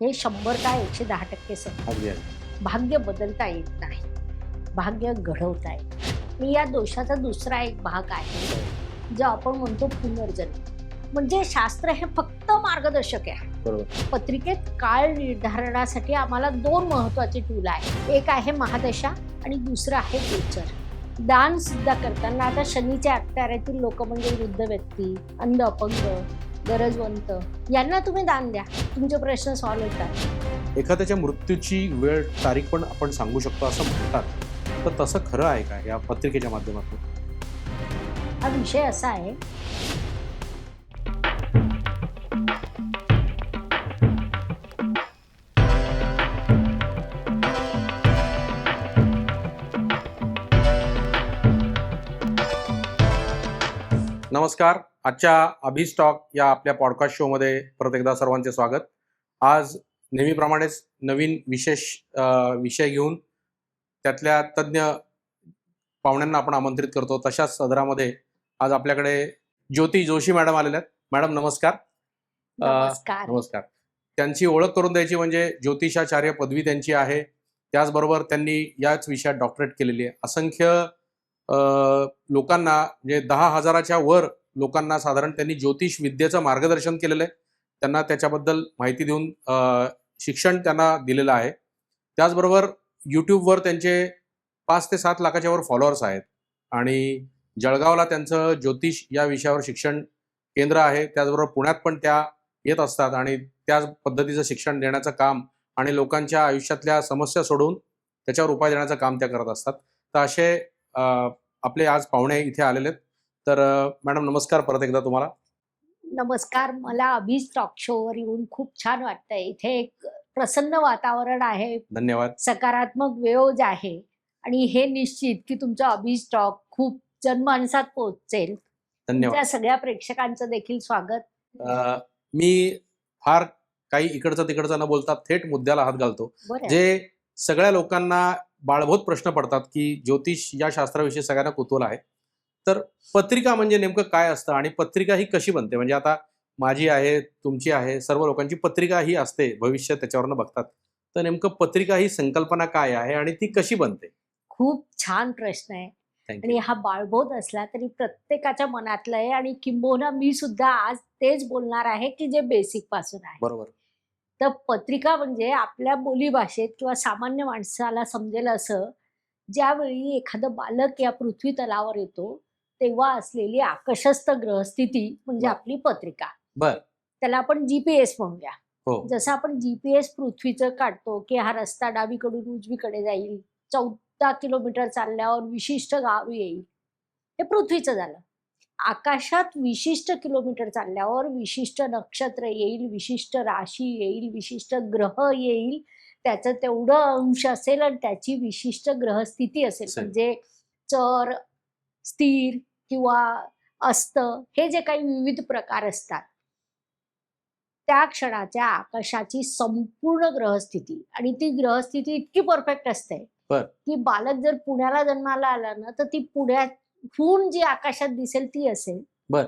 हे 100 का 110% सत्य. अगदी भाग्य बदलता येत नाही, भाग्य घडवता येत. आणि या दोषाचा दुसरा एक भाग आहे जो आपण म्हणतो पुनर्जन्म. म्हणजे शास्त्र हे फक्त मार्गदर्शक आहे. बरोबर. पत्रिकेत काळ निर्धारणासाठी आम्हाला 2 महत्वाचे टूल आहे. एक आहे महादशा आणि दुसरं आहे गोचर. दान सुद्धा करताना आता शनीच्या अखत्यारीतील लोक म्हणजे वृद्ध व्यक्ती, अंध अपंग, गरजवंत यांना तुम्ही दान द्या, तुमचे प्रश्न सॉल्व्ह होतात. एखाद्याच्या मृत्यूची वेळ तारीख पण आपण सांगू शकतो असं म्हणतात, तर तसं खरं आहे का या पत्रिकेच्या माध्यमातून? हा विषय असा आहे, नमस्कार. आजच्या अभिस्टॉक या आपल्या पॉडकास्ट शोमध्ये परत एकदा सर्वांचे स्वागत. आज नेहमीप्रमाणेच नवीन विशेष विषय घेऊन त्यातल्या तज्ज्ञ पाहुण्यांना आपण आमंत्रित करतो. तशाच सदरामध्ये आज आपल्याकडे ज्योती जोशी मॅडम आलेल्या आहेत. मॅडम नमस्कार. नमस्कार. नमस्कार. त्यांची ओळख करून द्यायची म्हणजे ज्योतिषाचार्य पदवी त्यांची आहे. त्याचबरोबर त्यांनी याच विषयात डॉक्टरेट केलेली आहे. असंख्य लोकांना म्हणजे 10,000च्या वर लोकांना साधारण त्यांनी ज्योतिष विद्येचं मार्गदर्शन केलेलं आहे. त्यांना त्याच्याबद्दल माहिती देऊन शिक्षण त्यांना दिलेलं आहे. त्याचबरोबर यूट्यूबवर त्यांचे 5 ते 7 लाखाच्या वर फॉलोअर्स आहेत आणि जळगावला त्यांचं ज्योतिष या विषयावर शिक्षण केंद्र आहे. त्याचबरोबर पुण्यात पण त्या येत असतात आणि त्याच पद्धतीचं शिक्षण देण्याचं काम आणि लोकांच्या आयुष्यातल्या समस्या सोडवून त्याच्यावर उपाय देण्याचं काम त्या करत असतात. तर असे आपले आज पाहुणे इथे आलेले आहेत. तर मॅडम नमस्कार परत एकदा तुम्हाला. नमस्कार. मला अभिस्टॉक शोवर येऊन खूप छान वाटतंय. इथे एक प्रसन्न वातावरण आहे, धन्यवाद. सकारात्मक वेळ आहे आणि हे निश्चित की तुमचं अभिस्टॉक खूप जनमानसात पोहोचेल. धन्यवाद. तुमच्या सगळ्या प्रेक्षकांचं देखील स्वागत. मी फार काही इकडचं तिकडचं न बोलता थेट मुद्द्याला हात घालतो. बरं. जे सगळ्या लोकांना बाळभूत प्रश्न पडतात की ज्योतिष या शास्त्राविषयी सगळ्यांना कुतूहल आहे. तर पत्रिका म्हणजे नेमकं काय असतं आणि पत्रिका ही कशी बनते? म्हणजे आता माझी आहे, तुमची आहे, सर्व लोकांची पत्रिका ही असते, भविष्य त्याच्यावरनं बघतात. तर नेमकं पत्रिका ही संकल्पना काय आहे आणि ती कशी बनते? खूप छान प्रश्न आहे. थँक्यू. आणि हा बाळबोध असला तरी प्रत्येकाच्या मनातलं आहे आणि किंबहुना मी सुद्धा आज तेच बोलणार आहे की जे बेसिक पासून आहे. बरोबर. तर पत्रिका म्हणजे आपल्या बोलीभाषेत किंवा सामान्य माणसाला समजेल असं, ज्यावेळी एखादं बालक या पृथ्वी तलावर येतो तेव्हा असलेली आकाशस्थ ग्रहस्थिती म्हणजे बर. आपली पत्रिका. बर. त्याला आपण जीपीएस म्हणूया. हो. जसं आपण जीपीएस पृथ्वीचं काढतो की हा रस्ता डावीकडून उजवीकडे जाईल, 14 किलोमीटर चालल्यावर विशिष्ट गाव येईल, हे पृथ्वीचं झालं. आकाशात विशिष्ट किलोमीटर चालल्यावर विशिष्ट नक्षत्र येईल, विशिष्ट राशी येईल, विशिष्ट ग्रह येईल, त्याचं तेवढं अंश असेल आणि त्याची विशिष्ट ग्रहस्थिती असेल. असेल. म्हणजे चर, स्थिर किंवा अस्त हे जे काही विविध प्रकार असतात, त्या क्षणाच्या आकाशाची संपूर्ण ग्रहस्थिती आणि ती ग्रहस्थिती इतकी परफेक्ट असते बर. की बालक जर पुण्याला जन्माला आला ना तर ती पुण्याहून जी आकाशात दिसेल ती असेल. बर.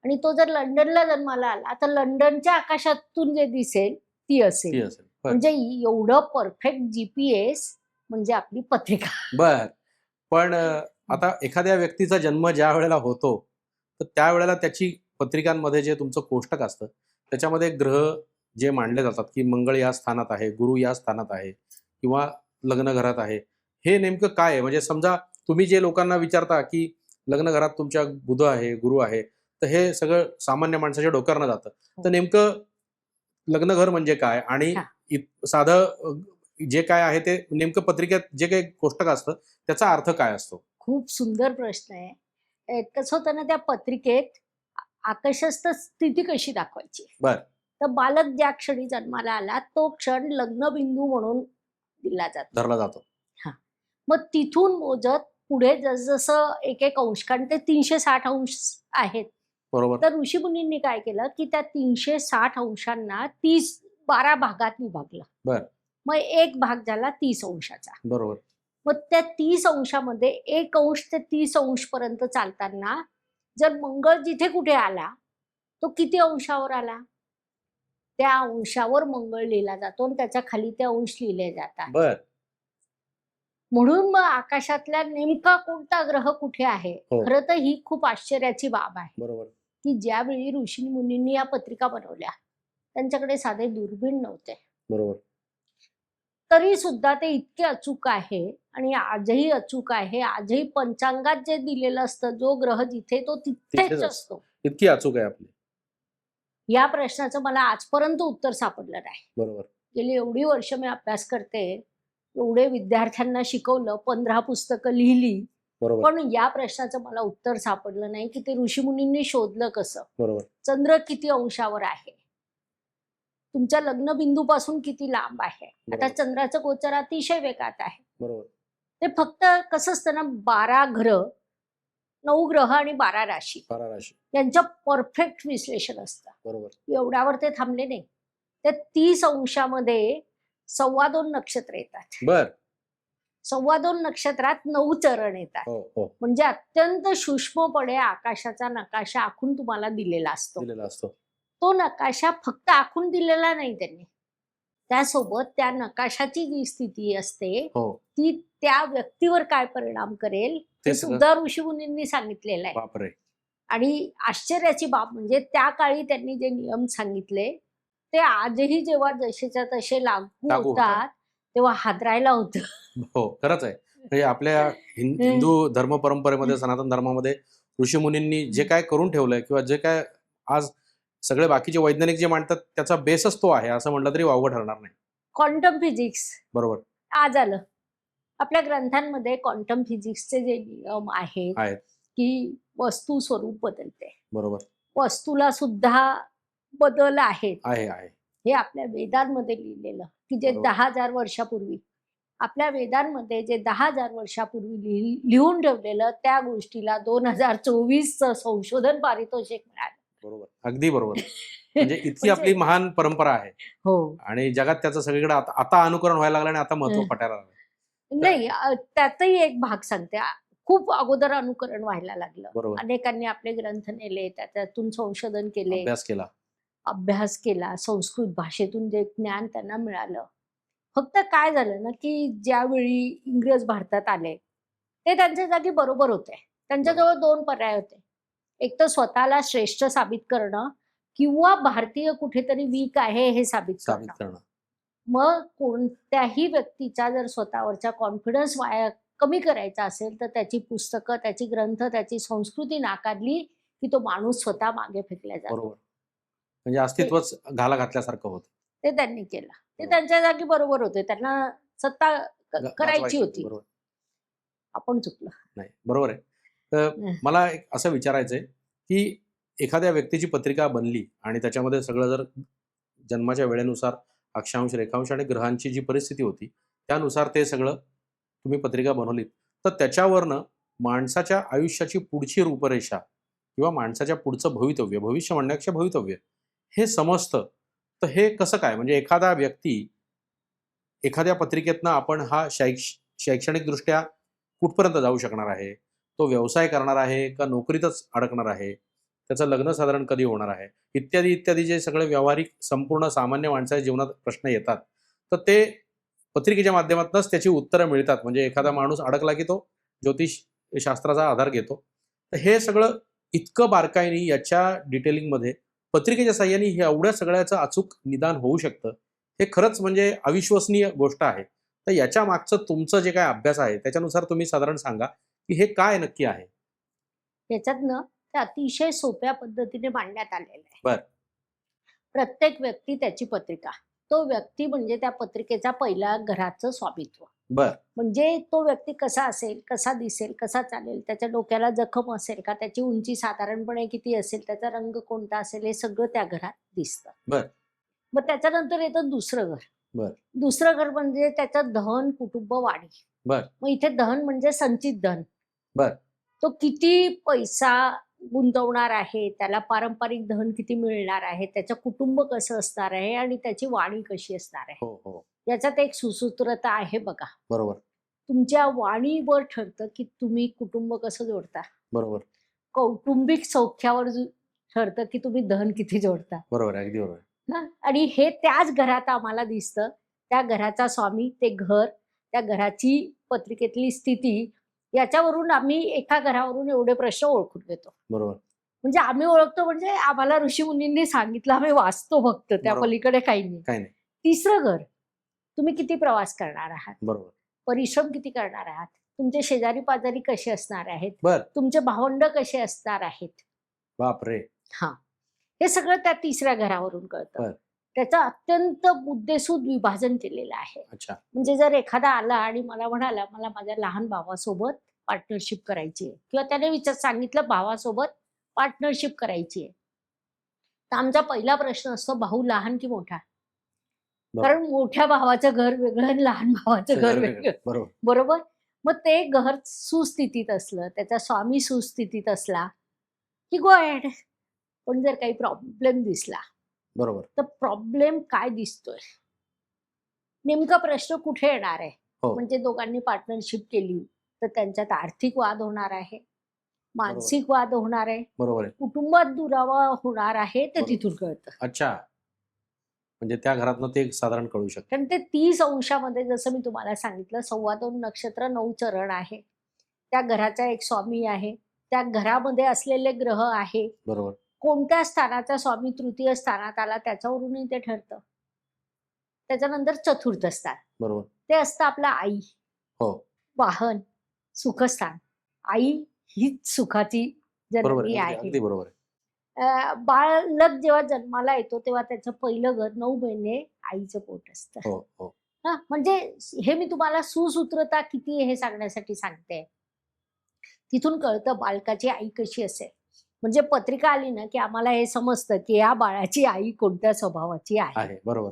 आणि तो जर लंडनला जन्माला आला तर लंडनच्या आकाशातून जे दिसेल ती असेल. ती असेल. बर. म्हणजे एवढं परफेक्ट जीपीएस म्हणजे आपली पत्रिका. बर. पण आता एखाद्या व्यक्तीचा जन्म ज्या वेळेला होतो तर त्यावेळेला त्याची पत्रिकांमध्ये जे तुमचं कोष्टक असतं त्याच्यामध्ये ग्रह जे मांडले जातात की मंगळ या स्थानात आहे, गुरु या स्थानात आहे किंवा लग्न घरात आहे, हे नेमकं काय आहे? म्हणजे समजा तुम्ही जे लोकांना विचारता की लग्न घरात तुमच्या बुध आहे, गुरु आहे, तर हे सगळं सामान्य माणसाच्या डोक्यावरनं जातं. तर नेमकं लग्न घर म्हणजे काय आणि हा. साधं जे काय आहे ते नेमकं पत्रिकेत जे काही कोष्टक असतं त्याचा अर्थ काय असतो? खूप सुंदर प्रश्न आहे. कसं होतं ना, त्या पत्रिकेत आकाशस्थ स्थिती कशी दाखवायची. बर. तर बालक ज्या क्षणी जन्माला आला तो क्षण लग्नबिंदू म्हणून दिला जातो. धरला जातो. मग तिथून मोजत पुढे जसजसं एक एक अंश, कारण ते 360 अंश आहेत. बरोबर. तर ऋषीमुनींनी काय केलं की त्या 360 अंशांना 12 भागात विभागलं. बर. मग एक भाग झाला 30 अंशाचा. बरोबर. मग त्या 30 अंशामध्ये 1 अंश ते 30 अंश पर्यंत चालताना जर मंगळ जिथे कुठे आला तो किती अंशावर आला, त्या अंशावर मंगळ लिहिला जातो आणि त्याच्या खाली ते अंश लिहिले जातात. बर. म्हणून मग आकाशातला नेमका कोणता ग्रह कुठे आहे, हो. खरं तर ही खूप आश्चर्याची बाब आहे बरोबर. की ज्यावेळी ऋषी मुनींनी या पत्रिका बनवल्या त्यांच्याकडे साधे दुर्बीण नव्हते, बरोबर. तरी सुद्धा ते इतके अचूक आहे आणि आजही अचूक आहे. आजही पंचांगात जे दिलेलं असतं, जो ग्रह जिथे तो तिथेच तिथेच असतो. असतो. इतकी अचूक आहे आपली. या प्रश्नाचं मला आजपर्यंत उत्तर सापडलं नाही. बरोबर. गेली एवढी वर्ष मी अभ्यास करते, एवढे विद्यार्थ्यांना शिकवलं, 15 पुस्तकं लिहिली, बरोबर. पण या प्रश्नाचं मला उत्तर सापडलं नाही की ते ऋषीमुनींनी शोधलं कसं. बरोबर. चंद्र किती अंशावर आहे, तुमच्या लग्न बिंदूपासून किती लांब आहे. आता बरोबर. चंद्राचं गोचर अतिशय वेगात आहे. बरोबर. ते फक्त कसं असतं ना, 12 ग्रह, 9 ग्रह आणि 12 राशी 12 राशी. यांचं परफेक्ट विश्लेषण असतं. बरोबर. एवढ्यावर ते थांबले नाही. ते 30 अंशामध्ये 2.25 नक्षत्र येतात. बर. 2.25 नक्षत्रात 9 चरण येतात. हो हो. म्हणजे अत्यंत सूक्ष्मपणे आकाशाचा नकाशा आखून तुम्हाला दिलेला असतो. दिलेला असतो. तो नकाशा फक्त आखून दिलेला नाही त्यांनी, त्यासोबत त्या नकाशाची जी स्थिती असते हो. ती त्या व्यक्तीवर काय परिणाम करेल ते ते सगळं. सुद्धा ऋषीमुनींनी सांगितलेलं आहे. बापरे. आणि आश्चर्याची बाब म्हणजे त्या काळी त्यांनी जे नियम सांगितले ते आजही जेव्हा जसेच्या तसे लागू लागू होतात. होतात तेव्हा हादरायला होतं. हो, खरंच आहे. म्हणजे आपल्या हिंदू धर्म परंपरेमध्ये, सनातन धर्मामध्ये ऋषीमुनींनी जे काय करून ठेवलंय किंवा जे काय आज सगळे बाकीचे वैज्ञानिक जे मांडतात त्याचा बेसच तो आहे, असं म्हटलं तरी वावगं ठरणार नाही. क्वांटम फिजिक्स बरोबर. आज आलं. आपल्या ग्रंथांमध्ये क्वांटम फिजिक्सचे जे नियम आहेत आहेत. की वस्तू स्वरूप बदलते, बरोबर. वस्तूला सुद्धा बदल आहेत, आहे आहे. हे आपल्या वेदांमध्ये लिहिलेलं की जे बरोबर. 10,000 वर्षापूर्वी आपल्या वेदांमध्ये जे 10,000 वर्षापूर्वी लिहून ठेवलेलं त्या गोष्टीला 2024चं संशोधन पारितोषिक मिळालं. बरोबर. अगदी बरोबर. म्हणजे इतकी म्हणजे- आपली महान परंपरा आहे हो. आणि जगात त्याचं सगळीकडे आता अनुकरण व्हायला लागलं आणि आता महत्व पटायला लागलं. नाही, त्यातही एक भाग सांगते. खूप अगोदर अनुकरण व्हायला लागलं. बरोबर. अनेकांनी आपले ग्रंथ नेले, त्यातून संशोधन केले, अभ्यास केला. संस्कृत भाषेतून जे ज्ञान त्यांना मिळालं. फक्त काय झालं ना की ज्यावेळी इंग्रज भारतात आले ते त्यांच्या जागी बरोबर होते. त्यांच्याजवळ 2 पर्याय होते. एक तर स्वतःला श्रेष्ठ साबित करणं किंवा भारतीय कुठेतरी वीक आहे हे साबित करणं. मग कोणत्याही व्यक्तीचा जर स्वतःवरचा कॉन्फिडन्स कमी करायचा असेल तर त्याची पुस्तकं, त्याची ग्रंथ, त्याची संस्कृती नाकारली की तो माणूस स्वतः मागे फेकला जातो. बरोबर. म्हणजे अस्तित्वच घाला घातल्यासारखं होतं. ते त्यांनी केलं. ते त्यांच्या जागी बरोबर होते. त्यांना सत्ता करायची होती. बरोबर. आपण चुकलो. नाही, बरोबर आहे. तर मला एक असं विचारायचंय की एखाद्या व्यक्तीची पत्रिका बनली आणि त्याच्यामध्ये सगळं जर जन्माच्या वेळेनुसार अक्षांश, रेखांश आणि ग्रहांची जी परिस्थिती होती त्यानुसार ते सगळं तुम्ही पत्रिका बनवलीत, तर त्याच्यावरनं माणसाच्या आयुष्याची पुढची रूपरेषा किंवा माणसाच्या पुढचं भवितव्य, भविष्य म्हणण्यापेक्षा भवितव्य हे समजतं. तर हे कसं काय? म्हणजे एखादा व्यक्ती एखाद्या पत्रिकेतनं आपण हा शैक्षणिकदृष्ट्या कुठपर्यंत जाऊ शकणार आहे, तो व्यवसाय करणार आहे का नोकरीतच अडकणार आहे, त्याचं लग्न साधारण कधी होणार आहे, इत्यादी इत्यादी जे सगळे व्यावहारिक संपूर्ण सामान्य माणसाच्या जीवनात प्रश्न येतात, तर ते पत्रिकेच्या माध्यमातूनच त्याची उत्तरं मिळतात. म्हणजे एखादा माणूस अडकला की तो ज्योतिष शास्त्राचा आधार घेतो. तर हे सगळं इतकं बारकाईने याच्या डिटेलिंगमध्ये पत्रिकेच्या साहाय्याने हे एवढ्या सगळ्याचं अचूक निदान होऊ शकतं, हे खरंच म्हणजे अविश्वसनीय गोष्ट आहे. तर याच्या मागचं तुमचं जे काय अभ्यास आहे त्याच्यानुसार तुम्ही साधारण सांगा की हे काय नक्की आहे? त्याच्यातनं ते अतिशय सोप्या पद्धतीने मांडण्यात आलेलं आहे. बर. प्रत्येक व्यक्ती त्याची पत्रिका, तो व्यक्ती म्हणजे त्या पत्रिकेचा पहिल्या घराचं स्वामित्व. बर. म्हणजे तो व्यक्ती कसा असेल, कसा दिसेल, कसा चालेल, त्याच्या डोक्याला जखम असेल का, त्याची उंची साधारणपणे किती असेल, त्याचा रंग कोणता असेल, हे सगळं त्या घरात दिसतं. बर. मग त्याच्यानंतर येतं दुसरं घर. बर. दुसरं घर म्हणजे त्याचं धन, कुटुंब, वाणी. बर. मग इथे धन म्हणजे संचित धन. बर. तो किती पैसा गुंतवणार आहे, त्याला पारंपरिक धन किती मिळणार आहे, त्याचं कुटुंब कसं असणार आहे आणि त्याची वाणी कशी असणार आहे, हो हो. याच्यात एक सुसूत्रता आहे बघा. बरोबर. तुमच्या वाणीवर ठरतं की तुम्ही कुटुंब कसं जोडता. बरोबर. कौटुंबिक सौख्यावर ठरतं की तुम्ही धन किती जोडता. बरोबर, अगदी बरोबर. हं, आणि हे त्याच घरात आम्हाला दिसतं. त्या घराचा स्वामी, ते घर, त्या घराची पत्रिकेतली स्थिती याच्यावरून आम्ही एका घरावरून एवढे प्रश्न ओळखून घेतो. बरोबर. म्हणजे आम्ही ओळखतो म्हणजे आम्हाला ऋषीमुनींनी सांगितलं, आम्ही वाचतो फक्त, त्या बरोबर. पलीकडे काही नाही. काही नाही. तिसरं घर, तुम्ही किती प्रवास करणार आहात? बरोबर. परिश्रम किती करणार आहात? तुमचे शेजारी-पाजारी कसे असणार आहेत? बर. तुमचे भावंड कसे असणार आहेत? बापरे! हां. हे सगळं त्या तिसऱ्या घरावरून कळतं. बरं. त्याचं अत्यंत मुद्देसूद विभाजन केलेलं आहे. अच्छा. म्हणजे जर एखादा आला आणि मला म्हणाला, "मला माझ्या लहान भावासोबत पार्टनरशिप करायची आहे" किंवा त्याने सांगितलं भावासोबत पार्टनरशिप करायची आहे. तर आमचा पहिला प्रश्न असतो, भाऊ लहान की मोठा? बरोबर. कारण मोठ्या भावाचं घर वेगळं आणि लहान भावाचं घर वेगळं. बरोबर. बरोबर? मग ते घर सुस्थितीत असलं, त्याचा स्वामी सुस्थितीत असला, की गो अहेड. पण जर काही प्रॉब्लेम दिसला, बरोबर. तर प्रॉब्लेम काय दिसतोय? नेमका प्रश्न कुठे येणार आहे? हो. म्हणजे दोघांनी पार्टनरशिप केली, तर त्यांच्यात आर्थिक वाद होणार आहे, मानसिक वाद होणार आहे, बरोबर आहे. कुटुंबात दुरावा होणार आहे, ते बरोबर. तिथून कळतं. अच्छा. म्हणजे त्या घरातनं ते साधारण कळू शकतं. कारण ते 30 अंशामध्ये जसं मी तुम्हाला सांगितलं, 2.25 नक्षत्र 9 चरण आहे. त्या घराचा एक स्वामी आहे. त्या घरामध्ये असलेले ग्रह आहे. बरोबर. कोणत्या स्थानाचा स्वामी तृतीय स्थानात आला त्याच्यावरूनही ते ठरतं. त्याच्यानंतर चतुर्थ स्थान. बरोबर. ते असतं आपलं आई, हो. वाहन, सुखस्थान. आई हीच सुखाची बरोबर जननी आहे. आहे. अगदी बरोबर आहे. बालक जेव्हा जन्माला येतो तेव्हा त्याचं पहिलं घर 9 महिने आईचं पोट असतं. हो, हो. हां, म्हणजे हे मी तुम्हाला सुसूत्रता किती आहे हे सांगण्यासाठी सांगते. तिथून कळतं बालकाची आई कशी असेल. म्हणजे पत्रिका आली ना, की आम्हाला हे समजतं, की या बाळाची आई कोणत्या स्वभावाची आहे. आहे. बरोबर.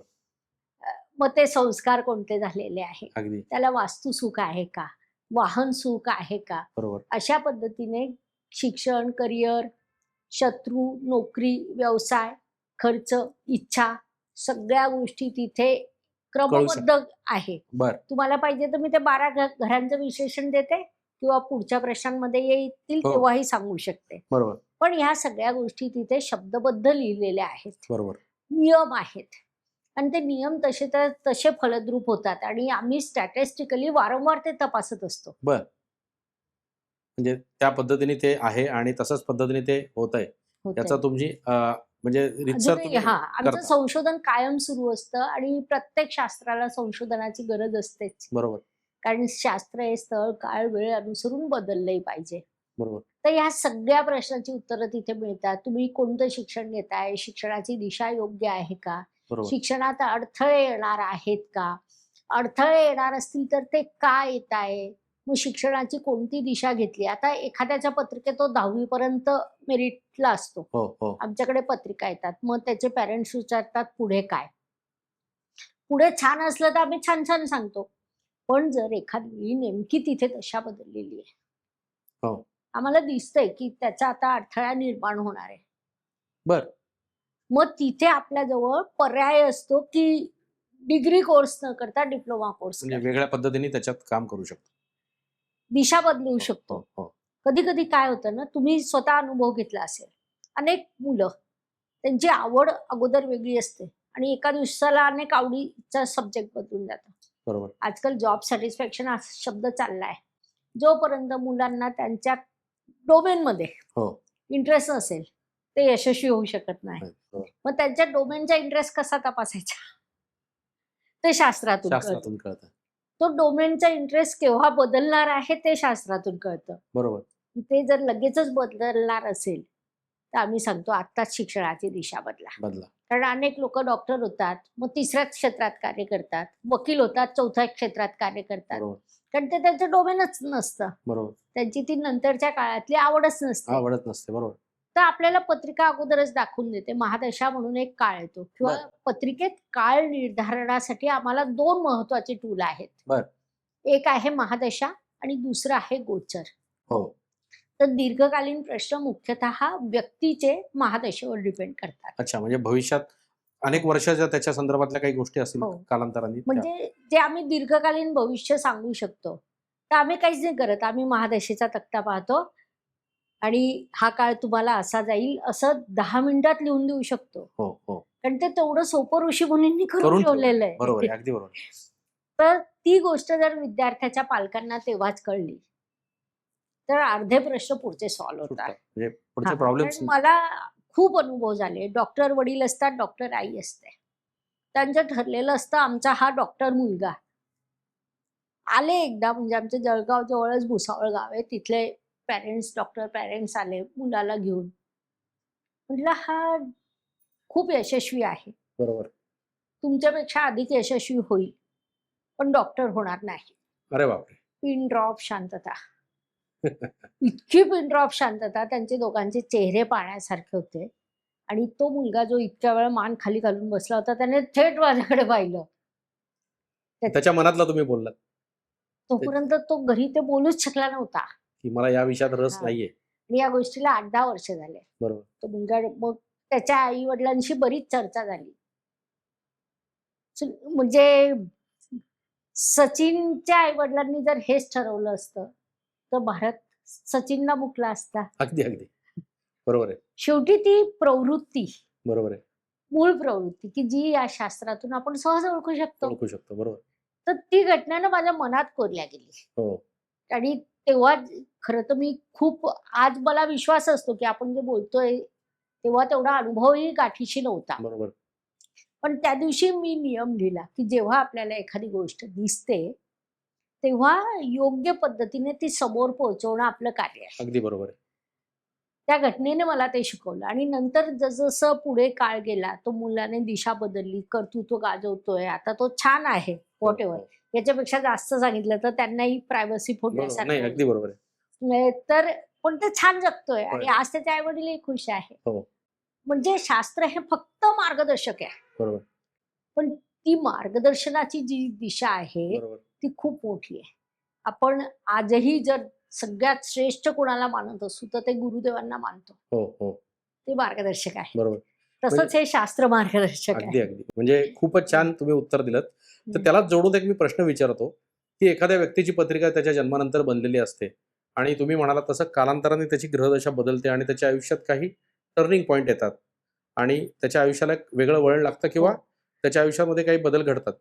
मग ते संस्कार कोणते झालेले आहे. अगदी. त्याला वास्तुसुख आहे का? वाहन सुख आहे का? बरोबर. अशा पद्धतीने शिक्षण, करिअर, शत्रू, नोकरी, व्यवसाय, खर्च, इच्छा सगळ्या गोष्टी तिथे क्रमबद्ध आहे. बरं. तुम्हाला पाहिजे तर मी ते 12 घरांचं विशेषण देते किंवा पुढच्या प्रश्नांमध्ये येतील हो. तेव्हाही सांगू शकते. बरोबर. पण ह्या सगळ्या गोष्टी तिथे शब्दबद्ध लिहिलेल्या आहेत. बरोबर. नियम आहेत आणि ते नियम तसे फलद्रूप होतात आणि आम्ही स्टॅटिस्टिकली वारंवार ते तपासत असतो. बरं. म्हणजे त्या पद्धतीने ते आहे आणि तशाच पद्धतीने ते होतंय. होतंय. याचा तुमची म्हणजे रितसर अजूनही तुम्ही आमचं करता. संशोधन कायम सुरू असतं आणि प्रत्येक शास्त्राला संशोधनाची गरज असतेच. बरोबर. कारण शास्त्र हे स्थळ, काळ, वेळ अनुसरून बदललंही पाहिजे. बरोबर. तर ह्या सगळ्या प्रश्नाची उत्तरं तिथे मिळतात. तुम्ही कोणतं शिक्षण घेताय? शिक्षणाची दिशा योग्य आहे का? बरोबर. शिक्षणात अडथळे येणार आहेत का? अडथळे येणार असतील तर ते का येत आहे? मग शिक्षणाची कोणती दिशा घेतली? आता एखाद्याच्या पत्रिकेत तो 10वी पर्यंत मेरिटला असतो. हो, हो. आमच्याकडे पत्रिका येतात. मग त्याचे पॅरेंट्स विचारतात पुढे काय? पुढे छान असलं तर आम्ही छान-छान सांगतो. पण जर एखादी नेमकी तिथे दशा बदललेली आहे. हो. आम्हाला दिसतंय की त्याचा आता अडथळा निर्माण होणार आहे. बरं. मग तिथे आपल्याजवळ पर्याय असतो की डिग्री कोर्स न करता डिप्लोमा कोर्स म्हणजे वेगळ्या पद्धतीने त्याच्यात काम करू शकतो. दिशा बदलू हो, शकतो. हो, हो. कधी-कधी काय होतं ना, तुम्ही स्वतः अनुभव घेतला असेल. अनेक मुलं त्यांची आवड अगोदर वेगळी असते आणि एका दिवसाला अनेक आवडीचा सब्जेक्ट बदलून जातो. बरोबर. आजकाल जॉब सॅटिस्फॅक्शन हा शब्द चाललाय. जोपर्यंत मुलांना त्यांच्या डोमेनमध्ये हो. इंटरेस्ट नसेल, ते यशस्वी होऊ शकत नाही. बरोबर. मग त्यांच्या डोमेनचा इंटरेस्ट कसा तपासायचा? ते शास्त्रातून कळतं. शास्त्रातून कळतं. तो डोमेनचा इंटरेस्ट केव्हा बदलणार आहे ते शास्त्रातून कळतं. बरोबर. ते जर लगेचच बदलणार असेल, तर आम्ही सांगतो आत्ताच शिक्षणाची दिशा बदला. बदला. कारण अनेक लोकं डॉक्टर होतात, मग तिसऱ्याच क्षेत्रात कार्य करतात. वकील होतात, चौथ्या क्षेत्रात कार्य करतात. बरोबर. कारण ते त्यांचं डोमेनच नसतं. बरोबर. त्यांची ती नंतरच्या काळातली आवडच नसते. आवडत नसते. बरोबर. तर आपल्याला पत्रिका अगोदरच दाखवून देते. महादशा म्हणून एक काळ येतो किंवा बरं. पत्रिकेत काळ निर्धारणासाठी आम्हाला 2 महत्त्वाचे टूल आहेत. बरं. एक आहे महादशा आणि दुसरं आहे गोचर. हो. तर दीर्घकालीन प्रश्न मुख्यतः व्यक्तीचे महादशेवर डिपेंड करतात. अच्छा, म्हणजे भविष्यात अनेक वर्षाच्या त्याच्या संदर्भातल्या काही गोष्टी असतील हो. कालांतराने त्या. म्हणजे जे आम्ही दीर्घकालीन भविष्य सांगू शकतो, तर आम्ही काहीच नाही करत. आम्ही महादशेचा तक्ता पाहतो आणि हा काळ तुम्हाला असा जाईल असं 10 मिनिटात लिहून देऊ शकतो. हो, हो. कारण ते तेवढं सोपं ऋषी मुनींनी करून करून ठेवलेलं ठेवलं. बरोबर आहे. आहे, अगदी बरोबर. तर ती गोष्ट जर विद्यार्थ्याच्या पालकांना तेव्हाच कळली तर अर्धे प्रश्न पुढचे सॉल्व्ह सुटतात. होतात. म्हणजे पुढचे हां, प्रॉब्लेम्स कारण मला खूप अनुभव झाले. डॉक्टर वडील असतात, डॉक्टर आई असते. त्यांचं ठरलेलं असतं आमचा हा डॉक्टर मुलगा. आले एकदा म्हणजे आमच्या जळगाव जवळच भुसावळ गाव आहे. तिथले डॉक्टर पॅरेंट्स आले मुलाला घेऊन. म्हटलं हा खूप यशस्वी आहे. बरोबर. तुमच्यापेक्षा अधिक यशस्वी होईल, पण डॉक्टर होणार नाही. अरे बापरे! पिन ड्रॉप शांतता. इतकी पिन ड्रॉप शांतता, त्यांचे दोघांचे चेहरे पाहण्यासारखे होते. आणि तो मुलगा जो इतक्या वेळ मान खाली घालून बसला होता, त्याने थेट माझ्याकडे पाहिलं. त्याच्या मनातला तुम्ही बोललात, तोपर्यंत तो घरी ते बोलूच शकला नव्हता. की मला या विषयात रस हां. नाहीये. आणि या गोष्टीला 8-10 वर्ष झाले. बरोबर. तो मुलगा मग त्याच्या आई-वडिलांशी बरीच चर्चा झाली. म्हणजे सचिनच्या आई-वडिलांनी जर हेच ठरवलं असतं, तर भारत सचिनला मुकला असता. अगदी, अगदी. बरोबर आहे. शेवटी ती प्रवृत्ती, बरोबर आहे. मूळ प्रवृत्ती, की जी या शास्त्रातून आपण सहज ओळखू शकतो. ओळखू शकतो. बरोबर. तर ती घटनेनं माझ्या मनात कोरल्या गेली. हो. आणि तेव्हा खरं तर मी खूप आज मला विश्वास असतो, की आपण जे बोलतोय, तेव्हा तेवढा अनुभवही गाठीशी नव्हता. बरोबर. पण त्या दिवशी मी नियम लिहिला, की जेव्हा आपल्याला एखादी गोष्ट दिसते, तेव्हा योग्य पद्धतीने ती समोर पोहोचवणं आपलं कार्य आहे. अगदी बरोबर आहे. त्या घटनेने मला ते शिकवलं आणि नंतर जसं पुढे काळ गेला, तो मुलाने दिशा बदलली, कर्तृत्व गाजवतोय, आता तो छान आहे, व्हॉट एव्हर. हो. याच्यापेक्षा जास्त सांगितलं तर त्यांनाही प्रायव्हसी बरोबर. नाही, फोडण्यासारखं अगदी होईल. बरोबर आहे. तर पण ते छान जगतोय आणि होय. आज त्याचे आई-वडीलही खुश आहे. हो. म्हणजे शास्त्र हे फक्त मार्गदर्शक आहे. बरोबर. पण ती मार्गदर्शनाची जी दिशा आहे, बरोबर. ती खूप मोठी आहे. आपण आजही जर सगळ्यात श्रेष्ठ कोणाला मानत असू, तर ते गुरुदेवांना मानतो. हो, हो. ते मार्गदर्शक आहे. बरोबर. तसंच हे शास्त्र मार्गदर्शक अगदी, आहे. अगदी. म्हणजे खूपच छान तुम्ही उत्तर दिलंत. तर हं. त्यालाच जोडून एक मी प्रश्न विचारतो, की एखाद्या व्यक्तीची पत्रिका त्याच्या जन्मानंतर बनलेली असते आणि तुम्ही म्हणालात तसं कालांतराने त्याची ग्रहदशा बदलते आणि त्याच्या आयुष्यात काही टर्निंग पॉइंट येतात आणि त्याच्या आयुष्याला एक वेगळं वळण लागतं किंवा हो. त्याच्या आयुष्यामध्ये काही बदल घडतात.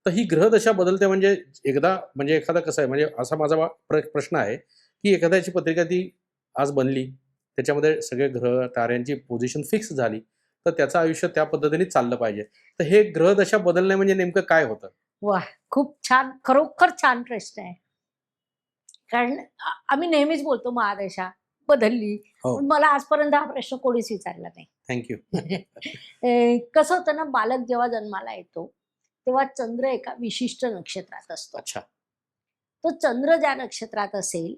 तर ही ग्रहदशा बदलते म्हणजे एकदा म्हणजे एखादा कसं आहे म्हणजे असा माझा प्रश्न आहे, की एखाद्याची पत्रिका ती आज बनली, त्याच्यामध्ये सगळे ग्रह, ताऱ्यांची पोझिशन फिक्स झाली, तर त्याचं आयुष्य त्या पद्धतीने चाललं पाहिजे. तर हे ग्रहदशा बदलणे म्हणजे नेमकं काय होतं? वाह! खूप छान, खरोखर छान प्रश्न आहे. कारण आम्ही नेहमीच बोलतो महादशा बदलली. हो. पण मला आजपर्यंत हा प्रश्न कोणीच विचारला नाही. Thank you. कसं होतं ना, बालक जेव्हा जन्माला येतो, तेव्हा चंद्र एका विशिष्ट नक्षत्रात असतो. अच्छा. तो चंद्र ज्या नक्षत्रात असेल,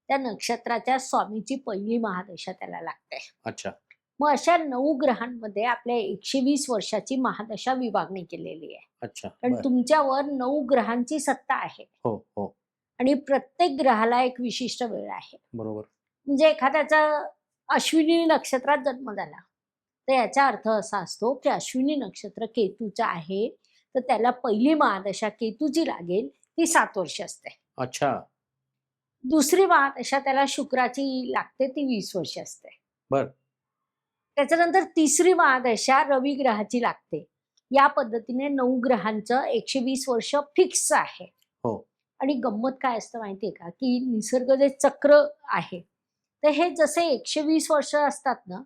त्या नक्षत्राच्या स्वामीची पहिली महादशा त्याला लागते. अच्छा. मग अशा 9 ग्रहांमध्ये आपल्या 120 वर्षाची महादशा विभागणी केलेली आहे. अच्छा. कारण बरं. तुमच्यावर 9 ग्रहांची सत्ता आहे हो, हो. आणि प्रत्येक ग्रहाला एक विशिष्ट वेळ आहे. बरोबर. म्हणजे एखाद्याचा अश्विनी नक्षत्रात जन्म झाला, तर याचा अर्थ असा असतो, की अश्विनी नक्षत्र केतूचं आहे, तर त्याला पहिली महादशा केतूची लागेल, ती 7 वर्ष असते. अच्छा. दुसरी महादशा त्याला शुक्राची लागते, ती 20 वर्ष असते. बरं. त्याच्यानंतर तिसरी महादशा रवी ग्रहाची लागते. या पद्धतीने 9 ग्रहांचं 120 वर्ष फिक्स आहे. हो. आणि गंमत काय असतं माहितीये का, की निसर्ग जे चक्र आहे, तर हे जसे 120 वर्ष असतात ना,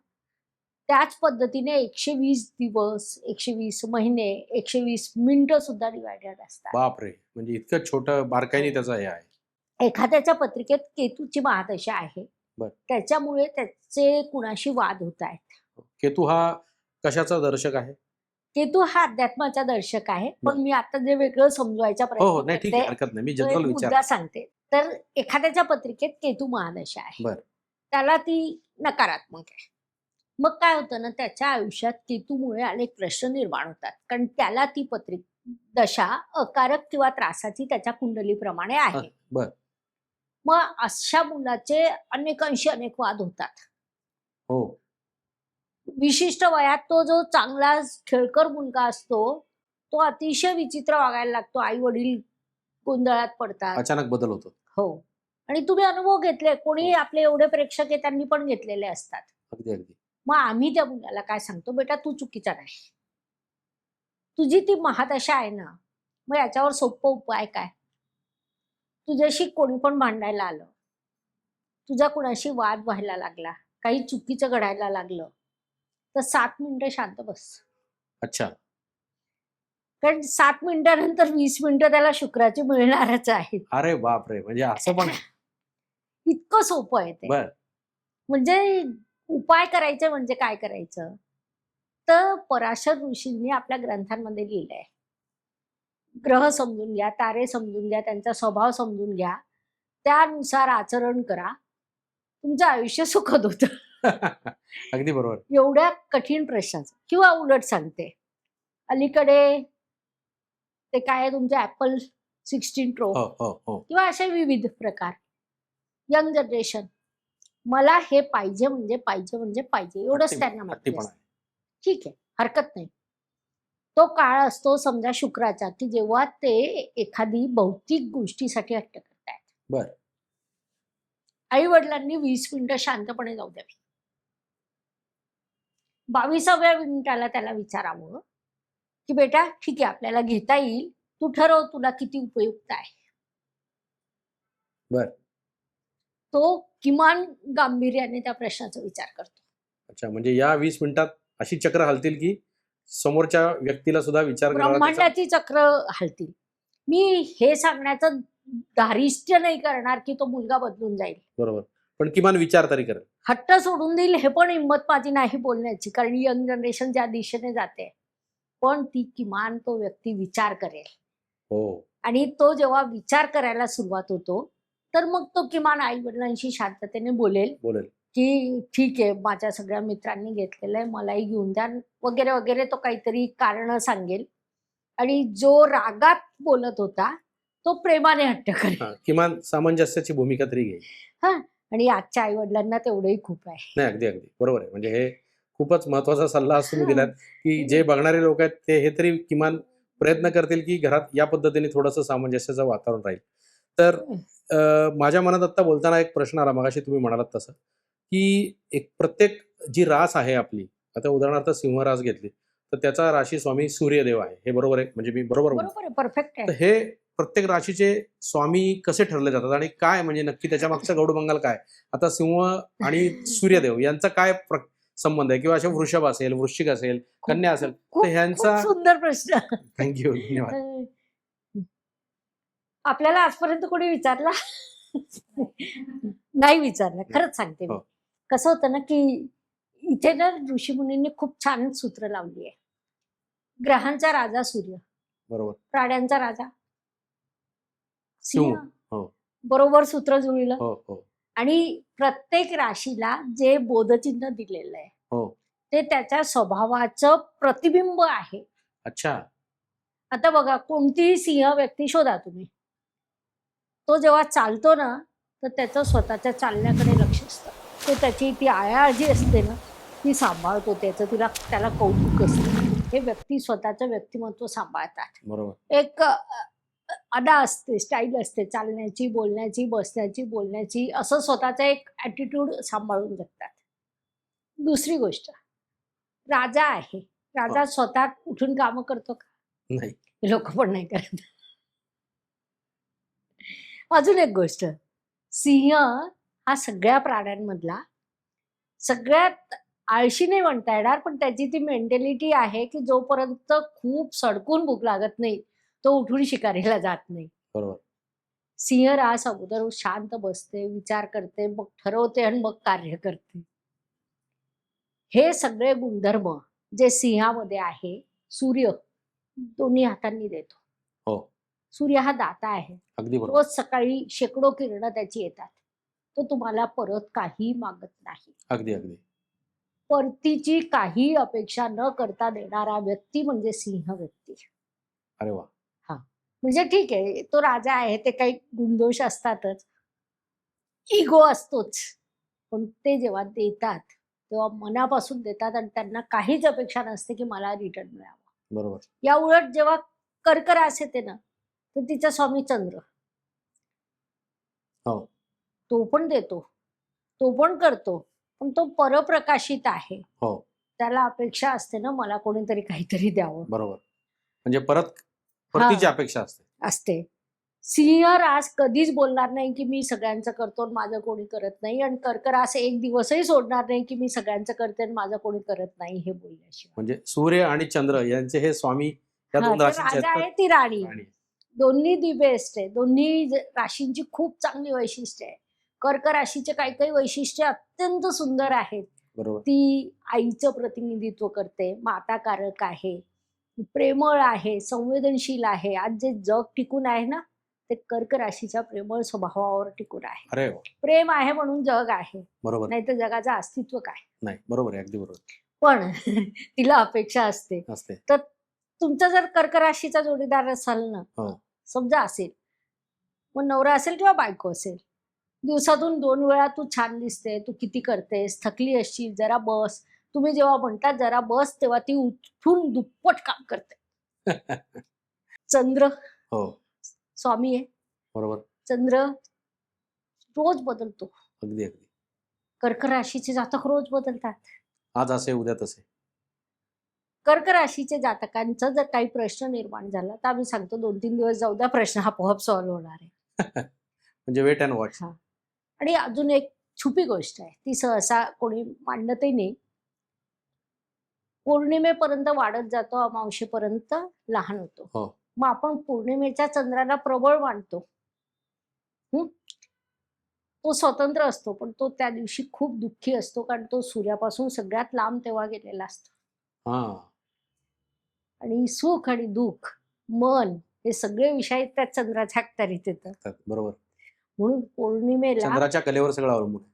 त्याच पद्धतीने 120 दिवस, 120 महिने, 120 मिनिटं सुद्धा डिव्हायडेड असतात. बापरे! म्हणजे इतकं छोटं बारकाईने हो. त्याचं हे आहे. एखाद्याच्या पत्रिकेत केतूची महादशा आहे. बरं. त्याच्यामुळे त्याचे कुणाशी वाद होत आहेत. केतू हा कशाचा दर्शक आहे? केतू हा अध्यात्माचा दर्शक आहे. पण बरं. मी आता जे वेगळं समजवायचा हो, हो. प्रयत्न नाही ठीक आहे. करते, हरकत नाही. मी तो एक जनरल मुद्दा विचारतो. सांगते. तर एखाद्याच्या पत्रिकेत केतू महादशा आहे. बरं. त्याला ती नकारात्मक आहे. मग काय होतं ना, त्याच्या आयुष्यात केतूमुळे अनेक प्रश्न निर्माण होतात. कारण त्याला ती दशा अकारक किंवा त्रासाची त्याच्या कुंडलीप्रमाणे आहे. बरं. मग अशा मुलाचे अनेकांशी अनेक वाद होतात. हो. विशिष्ट वयात तो जो चांगला खेळकर मुलगा असतो, तो अतिशय विचित्र वागायला लागतो. आई-वडील गोंधळात पडतात. अचानक बदल होतो. हो. आणि तुम्ही अनुभव घेतले. कोणी हो. आपले एवढे प्रेक्षक आहे त्यांनी पण घेतलेले असतात. अगदी, अगदी. मग आम्ही त्या मुलाला काय सांगतो, "बेटा तू चुकीचा नाही. तुझी ती महादशा आहे ना, मग याच्यावर सोपं उपाय काय? तुझ्याशी कोणी पण भांडायला आलं, तुझा कुणाशी वाद व्हायला लागला, काही चुकीचं घडायला लागलं, तर 7 मिनिटं शांत बस. अच्छा. कारण 7 मिनिटानंतर 20 मिनिटं त्याला शुक्राची मिळणारच आहेत. अरे बापरे! म्हणजे असं पण आहे. इतकं सोपं आहे ते. बर. म्हणजे उपाय करायचे म्हणजे काय करायचं? तर पराशर ऋषींनी आपल्या ग्रंथांमध्ये लिहिलंय. ग्रह समजून घ्या, तारे समजून घ्या, त्यांचा स्वभाव समजून घ्या. त्यानुसार आचरण करा. तुमचं आयुष्य सुखद होतं. अगदी बरोबर. एवढ्या कठीण प्रश्नाचं. किंवा उलट सांगते, अलीकडे ते काय आहे तुमचे Apple 16 Pro हो, हो, हो. किंवा असे विविध प्रकार. यंग जनरेशन, मला हे पाहिजे म्हणजे पाहिजे म्हणजे पाहिजे, एवढंच त्यांना माहिती हट्टीपणा असतं. आहे. ठीक आहे, हरकत नाही. तो काळ असतो समजा शुक्राचा, की जेव्हा ते एखादी भौतिक गोष्टीसाठी हट्ट करतायत. बर. आई वडिलांनी 20 मिनिटं शांतपणे जाऊ द्यावी. 22व्या मिनिटाला त्याला विचारावं, की बेटा ठीक आहे आपल्याला घेता येईल, तू ठरव तुला किती उपयुक्त आहे. बर. तो किमान गांभीर्याने त्या प्रश्नाचा विचार करतो. अच्छा, म्हणजे या 20 मिनिटात अशी चक्र हलतील की समोरच्या व्यक्तीला सुद्धा विचार करायला त्याचा- ब्रह्मांडाची चक्र हलतील. मी हे सांगण्याचं धारिष्ट्य नाही करणार की तो मुलगा बदलून जाईल, बरोबर, पण किमान विचार तरी करेल. हट्ट सोडून देईल हे पण हिंमत माझी नाही बोलण्याची, कारण यंग जनरेशन ज्या दिशेने जाते, पण ती किमान तो व्यक्ती विचार करेल. हो. आणि तो जेव्हा विचार करायला सुरुवात होतो, तर मग तो किमान आई वडिलांशी शांततेने बोलेल, बोलेल. की ठीक आहे माझ्या सगळ्या मित्रांनी घेतलेलं आहे, मलाही घेऊन द्या वगैरे वगैरे. तो काहीतरी कारण सांगेल आणि जो रागात बोलत होता तो प्रेमाने हट्ट करेल. हा, किमान सामंजस्याची भूमिका तरी घेईल. हा, आणि आजच्या आई वडिलांना तेवढंही खूप आहे. नाही, अगदी अगदी बरोबर आहे. म्हणजे हे खूपच महत्वाचा सल्ला असं तुम्ही हा. दिलात, की जे बघणारे लोक आहेत ते हे तरी किमान प्रयत्न करतील की घरात या पद्धतीने थोडंसं सामंजस्याचं वातावरण राहील. तर माझ्या मनात आता बोलताना एक प्रश्न आला, मगाशी तुम्ही म्हणालात तसं, की एक प्रत्येक जी रास आहे आपली, आता उदाहरणार्थ सिंह रास घेतली तर त्याचा राशी स्वामी सूर्यदेव आहे. हे बरोबर आहे? म्हणजे मी बरोबर बोलतो? बरोबर आहे, परफेक्ट तर आहे. हे प्रत्येक राशीचे स्वामी कसे ठरले जातात आणि काय म्हणजे नक्की त्याच्या मागचं गौडबंगाल काय? आता सिंह आणि सूर्यदेव यांचा काय संबंध आहे? किंवा असे वृषभ असेल, वृश्चिक असेल, खूप कन्या असेल, खूप तर ह्यांचा खूप सुंदर प्रश्न. थँक्यू, धन्यवाद. आपल्याला आजपर्यंत कोणी विचारला नाही विचारलं, खरंच सांगते मी. हो. कसं होतं ना, की इथे ना ऋषीमुनींनी खूप छान सूत्र लावली आहे. ग्रहांचा राजा सूर्य, बरोबर. प्राण्यांचा राजा सिंह. सिंह. हो, बरोबर सूत्र जुळलं. हो, हो, आणि प्रत्येक राशीला जे बोधचिन्ह दिलेलं आहे हो. ते त्याच्या स्वभावाचं प्रतिबिंब आहे. अच्छा. आता बघा, कोणतीही सिंह व्यक्ती शोधा तुम्ही, तो जेव्हा चालतो ना, तर त्याचं स्वतःच्या चालण्याकडे लक्ष असतं. तो त्याची ती आयाळ जी असते ना, ती सांभाळतो, त्याला कौतुक असतं. हे व्यक्ती स्वतःचं व्यक्तिमत्व सांभाळतात. बरोबर. एक अदा असते, स्टाईल असते चालण्याची, बोलण्याची, बसण्याची, बोलण्याची, असं स्वतःचा एक ॲटिट्यूड सांभाळून जगतात. दुसरी गोष्ट, राजा आहे. राजा स्वतः उठून कामं करतो का? नाही. लोक पण नाही करत. अजून एक गोष्ट, सिंह हा सगळ्या प्राण्यांमधला सगळ्यात आळशी नाही म्हणता येणार, पण त्याची ती मेंटॅलिटी आहे की जोपर्यंत खूप सडकून भूक लागत नाही तो उठून शिकारीला जात नाही. बरोबर. सिंह रास अगोदर शांत बसते, विचार करते, मग ठरवते आणि मग कार्य करते. हे सगळे गुणधर्म जे सिंहामध्ये आहे, सूर्य दोन्ही हातांनी देतो. हो, सूर्य हा दाता आहे. अगदी बरोबर. रोज सकाळी शेकडो किरणं त्याची येतात. तो तुम्हाला परत काही मागत नाही. अगदी अगदी. परतीची काही अपेक्षा न करता देणारा व्यक्ती म्हणजे सिंह व्यक्ती. अरे वा. हा, म्हणजे ठीक आहे, तो राजा आहे, ते काही गुणदोष असतातच, इगो असतोच, पण ते जेव्हा देतात तेव्हा मनापासून देतात आणि त्यांना काहीच अपेक्षा नसते की मला रिटर्न मिळावं. बरोबर. या उलट जेव्हा कर्क रास येते ना, तर तिचा स्वामी चंद्र, हो, तो पण देतो, तो पण करतो, पण तो परप्रकाशित आहे. हो. त्याला अपेक्षा असते ना, मला कोणीतरी काहीतरी द्यावं. बरोबर. म्हणजे परतीची हा अपेक्षा असते. असते. सिंह रास कधीच बोलणार नाही की मी सगळ्यांचं करतो आणि माझं कोणी करत नाही, आणि कर्क रास एक दिवसही सोडणार नाही की मी सगळ्यांचं करते आणि माझं कोणी करत नाही हे बोलल्याशिवाय. म्हणजे सूर्य आणि चंद्र यांचे हे स्वामी या हा, दोन ते राशींचे राजा आहेत आहे, ती राणी. राणी. दोन्ही दी बेस्ट आहे. दोन्ही राशींची खूप चांगली वैशिष्ट्य आहे. कर्क राशीचे काही काही वैशिष्ट्य अत्यंत सुंदर आहेत. बरोबर. ती आईचं प्रतिनिधित्व करते, माता कारक आहे, प्रेमळ आहे, संवेदनशील आहे. आज जे जग टिकून आहे ना, ते कर्क राशीच्या प्रेमळ स्वभावावर टिकून आहे. अरे वा. प्रेम आहे म्हणून जग आहे, बरोबर. नाही तर जगाचं अस्तित्व काय. नाही, बरोबर आहे, अगदी बरोबर पण तिला अपेक्षा असते. असते. तर तुमचा जर कर्क राशीचा जोडीदार असाल ना, हो. समजा असेल, मग नवरा असेल किंवा बायको असेल, दिवसातून 2 वेळा तू छान दिसते, तू किती करतेस, थकली असशील, जरा बस. तुम्ही जेव्हा म्हणता जरा बस, तेव्हा ती उठून दुप्पट काम करते. चंद्र हो, स्वामी आहे. बरोबर. चंद्र रोज बदलतो. अगदी अगदी. कर्क राशीचे जातक रोज बदलतात. आज असे उद्या तसे. कर्क राशीचे जातकांचा जर काही प्रश्न निर्माण झाला, तर आम्ही सांगतो 2-3 दिवस जाऊ द्या, प्रश्न आपोआप सॉल्व्ह होणार आहे. म्हणजे वेट अँड वॉच. हा. आणि अजून एक छुपी गोष्ट आहे, ती सहसा कोणी मांडतही नाही. पौर्णिमेपर्यंत वाढत जातो, अमावस्येपर्यंत लहान होतो. हो. मग आपण पौर्णिमेच्या चंद्राला प्रबळ मानतो. हं? तो स्वतंत्र असतो, पण तो त्या दिवशी खूप दुःखी असतो, कारण तो सूर्यापासून सगळ्यात लांब तेव्हा गेलेला असतो. हा. आणि सुख आणि दुःख, मन, हे सगळे विषय त्या चंद्राच्या अखत्यारीत येतात. बरोबर. म्हणून चंद्राच्या कलेवर सगळं अवलंबून आहे.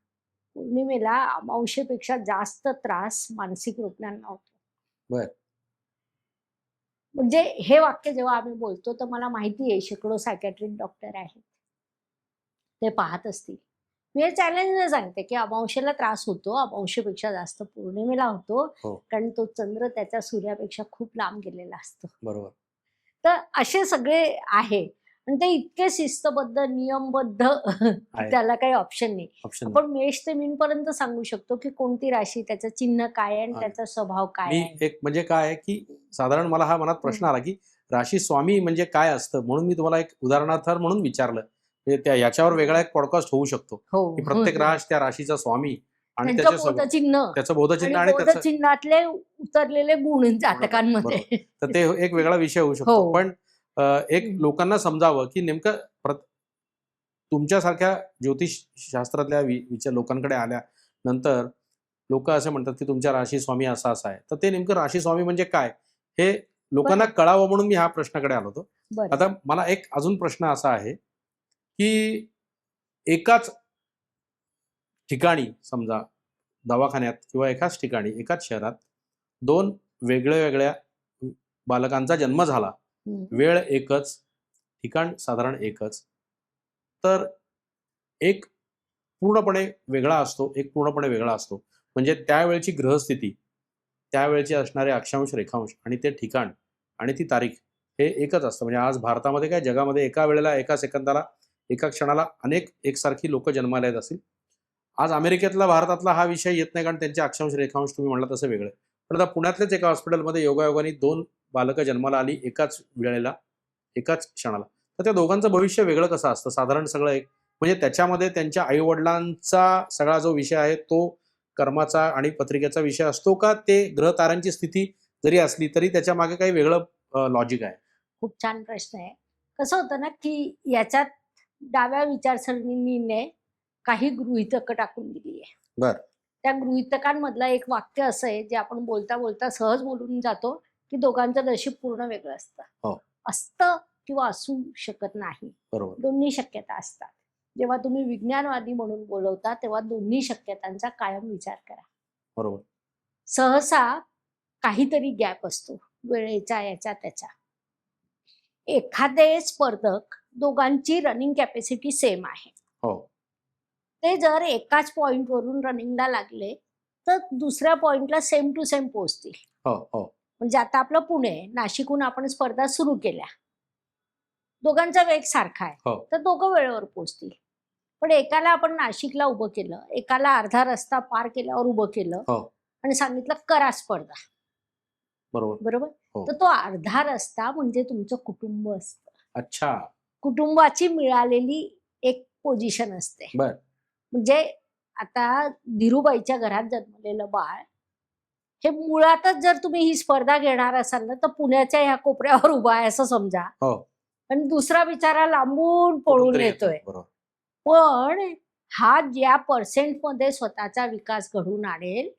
पौर्णिमेला अमावस्येपेक्षा जास्त त्रास मानसिक रुग्णांना होतो. बर. म्हणजे हे वाक्य जेव्हा आम्ही बोलतो, तर मला माहिती आहे शेकडो सायकॅट्रिक डॉक्टर आहेत, ते पाहत असतील. मी हे चॅलेंजने सांगते की अमावस्येला त्रास होतो, अमावस्येपेक्षा जास्त पौर्णिमेला होतो, हो. कारण तो चंद्र त्याच्या सूर्यापेक्षा खूप लांब गेलेला असतो. बरोबर. तर असे सगळे आहे, आणि ते इतके शिस्तबद्ध, नियमबद्ध आहे. त्याला काही ऑप्शन नाही. ऑप्शन. आपण मेष ते मीन पर्यंत सांगू शकतो की कोणती राशी, त्याचं चिन्ह काय आहे आणि हा. त्याचा स्वभाव काय मी आहे. एक म्हणजे काय आहे की साधारण मला हा मनात प्रश्न आला की राशी स्वामी म्हणजे काय असतं, म्हणून मी तुम्हाला एक उदाहरणार्थ म्हणून विचारलं. म्हणजे त्या याच्यावर वेगळा एक पॉडकास्ट होऊ शकतो हो. की प्रत्येक राश त्या राशीचा स्वामी आणि त्यांचं त्याच्या स्वभाव, बोधचिन्ह त्याचं बोधचिन्ह आणि आणि त्याचं बोधचिन्हातले उतरलेले गुण जातकांमध्ये. तर ते एक वेगळा विषय होऊ शकतो. हो. पण एक लोकांना समजावं की नेमकं तुमच्यासारख्या ज्योतिष शास्त्रातल्या लोकांकडे आल्यानंतर लोक असं म्हणतात की तुमच्या राशी स्वामी असा असा आहे, तर ते नेमकं राशी स्वामी म्हणजे काय हे लोकांना कळावं म्हणून मी हा प्रश्नाकडे आलो होतो. बरं. आता मला एक अजून प्रश्न असा आहे की एकाच ठिकाणी, समजा दवाखान्यात किंवा एकाच ठिकाणी, एकाच शहरात 2 वेगळ्या बालकांचा जन्म झाला, वेळ एकच, ठिकाण साधारण एकच, तर एक पूर्णपणे वेगळा असतो, एक पूर्णपणे वेगळा असतो. म्हणजे त्यावेळची ग्रहस्थिती, त्यावेळचे असणारे अक्षांश, रेखांश आणि ते ठिकाण आणि ती तारीख हे एकच असतं. म्हणजे आज भारतामध्ये काय, जगामध्ये एका वेळेला, एका सेकंदाला, एका क्षणाला अनेक एकसारखी लोक जन्माला येत असतील. आज अमेरिकेतला, भारतातला हा विषय येत नाही, कारण त्यांचे अक्षांश, रेखांश तुम्ही म्हणला तसं वेगळं. पण आता पुण्यातल्याच एका हॉस्पिटलमध्ये योगायोगाने 2 बालकं जन्माला आली एकाच वेळेला, एकाच क्षणाला. तर त्या दोघांचं भविष्य वेगळं कसं असतं साधारण सगळं एक, म्हणजे त्याच्यामध्ये त्यांच्या आईवडिलांचा सगळा जो विषय आहे तो कर्माचा आणि पत्रिकेचा विषय असतो का, ते ग्रह ताऱ्यांची स्थिती जरी असली तरी त्याच्या मागे काही वेगळं लॉजिक आहे? खूप छान प्रश्न आहे. कसं होतं ना की याच्यात डाव्या विचारसरणीने काही गृहीतकं टाकून दिली आहे. बर. त्या गृहीतकांमधलं एक वाक्य असं आहे, जे आपण बोलता बोलता सहज बोलून जातो की दोघांचं नशीब पूर्ण वेगळं असतं. हो. असतं किंवा असू शकत नाही, बरोबर. दोन्ही शक्यता असतात. जेव्हा तुम्ही विज्ञानवादी म्हणून बोलवता, तेव्हा दोन्ही शक्यतांचा कायम विचार करा. बरोबर. सहसा काहीतरी गॅप असतो वेळेचा, याचा त्याचा. एखादे स्पर्धक, दोघांची रनिंग कॅपॅसिटी सेम आहे, हो. ते जर एकाच पॉइंट वरून रनिंगला लागले तर दुसऱ्या पॉइंटला सेम टू सेम पोहोचतील. हो. हो. म्हणजे आता आपलं पुणे, नाशिकहून आपण स्पर्धा सुरू केल्या, दोघांचा वेग सारखा आहे, हो. तर दोघं वेळेवर पोहोचतील. पण एकाला आपण नाशिकला उभं केलं, एकाला अर्धा रस्ता पार केल्यावर उभं केलं हो. आणि सांगितलं करा स्पर्धा, बरोबर. बरोबर. हो. तर तो अर्धा रस्ता म्हणजे तुमचं कुटुंब असतं. अच्छा. कुटुंबाची मिळालेली एक पोझिशन असते. बर. म्हणजे आता धीरूबाईच्या घरात जन्मलेलं बाळ हे मुळातच जर तुम्ही ही स्पर्धा घेणार असाल ना, तर पुण्याच्या ह्या कोपऱ्यावर उभा आहे असं समजा. हो. आणि दुसरा बिचारा लांबून कुठून पळून तरी येतोय. येतोय. बरोबर. पण हा ज्या पर्सेंटमध्ये स्वतःचा विकास घडवून आणेल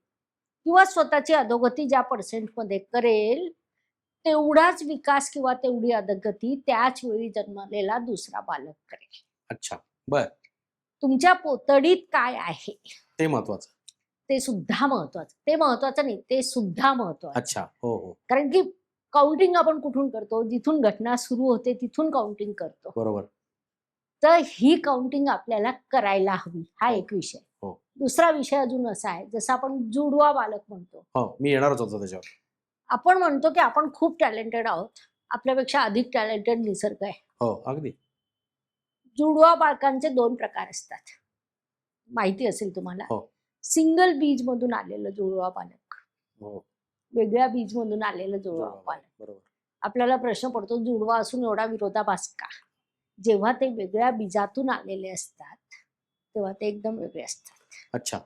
किंवा स्वतःची अधोगती ज्या पर्सेंटमध्ये करेल, तेवढाच विकास किंवा तेवढी अधोगती त्याच वेळी जन्मलेला दुसरा बालक करेल. अच्छा. बर. तुमच्या पोतडीत काय आहे ते महत्वाचं. ते सुद्धा महत्वाचं. ते महत्वाचं नाही, ते सुद्धा महत्वाचं. अच्छा. हो हो. कारण की काउंटिंग आपण कुठून करतो? जिथून घटना सुरू होते तिथून काउंटिंग करतो. बरोबर. तर ही काउंटिंग आपल्याला करायला हवी, हा हो. एक विषय. हो. दुसरा विषय अजून असा आहे, जसं आपण जुडवा बालक म्हणतो. हो, मी येणारच होतो त्याच्यावर. आपण म्हणतो की आपण खूप टॅलेंटेड आहोत. आपल्यापेक्षा अधिक टॅलेंटेड निसर्ग आहे. हो, अगदी. जुडवा बालकांचे 2 प्रकार असतात. माहिती असेल तुम्हाला. हो. सिंगल बीजमधून आलेलं जुडवा बालक, हो. वेगळ्या बीजमधून आलेलं जुडवा बालक. बरोबर. आपल्याला प्रश्न पडतो, जुडवा असून एवढा विरोधाभास का? जेव्हा ते वेगळ्या बीजातून आलेले असतात, तेव्हा ते एकदम वेगळे असतात. अच्छा.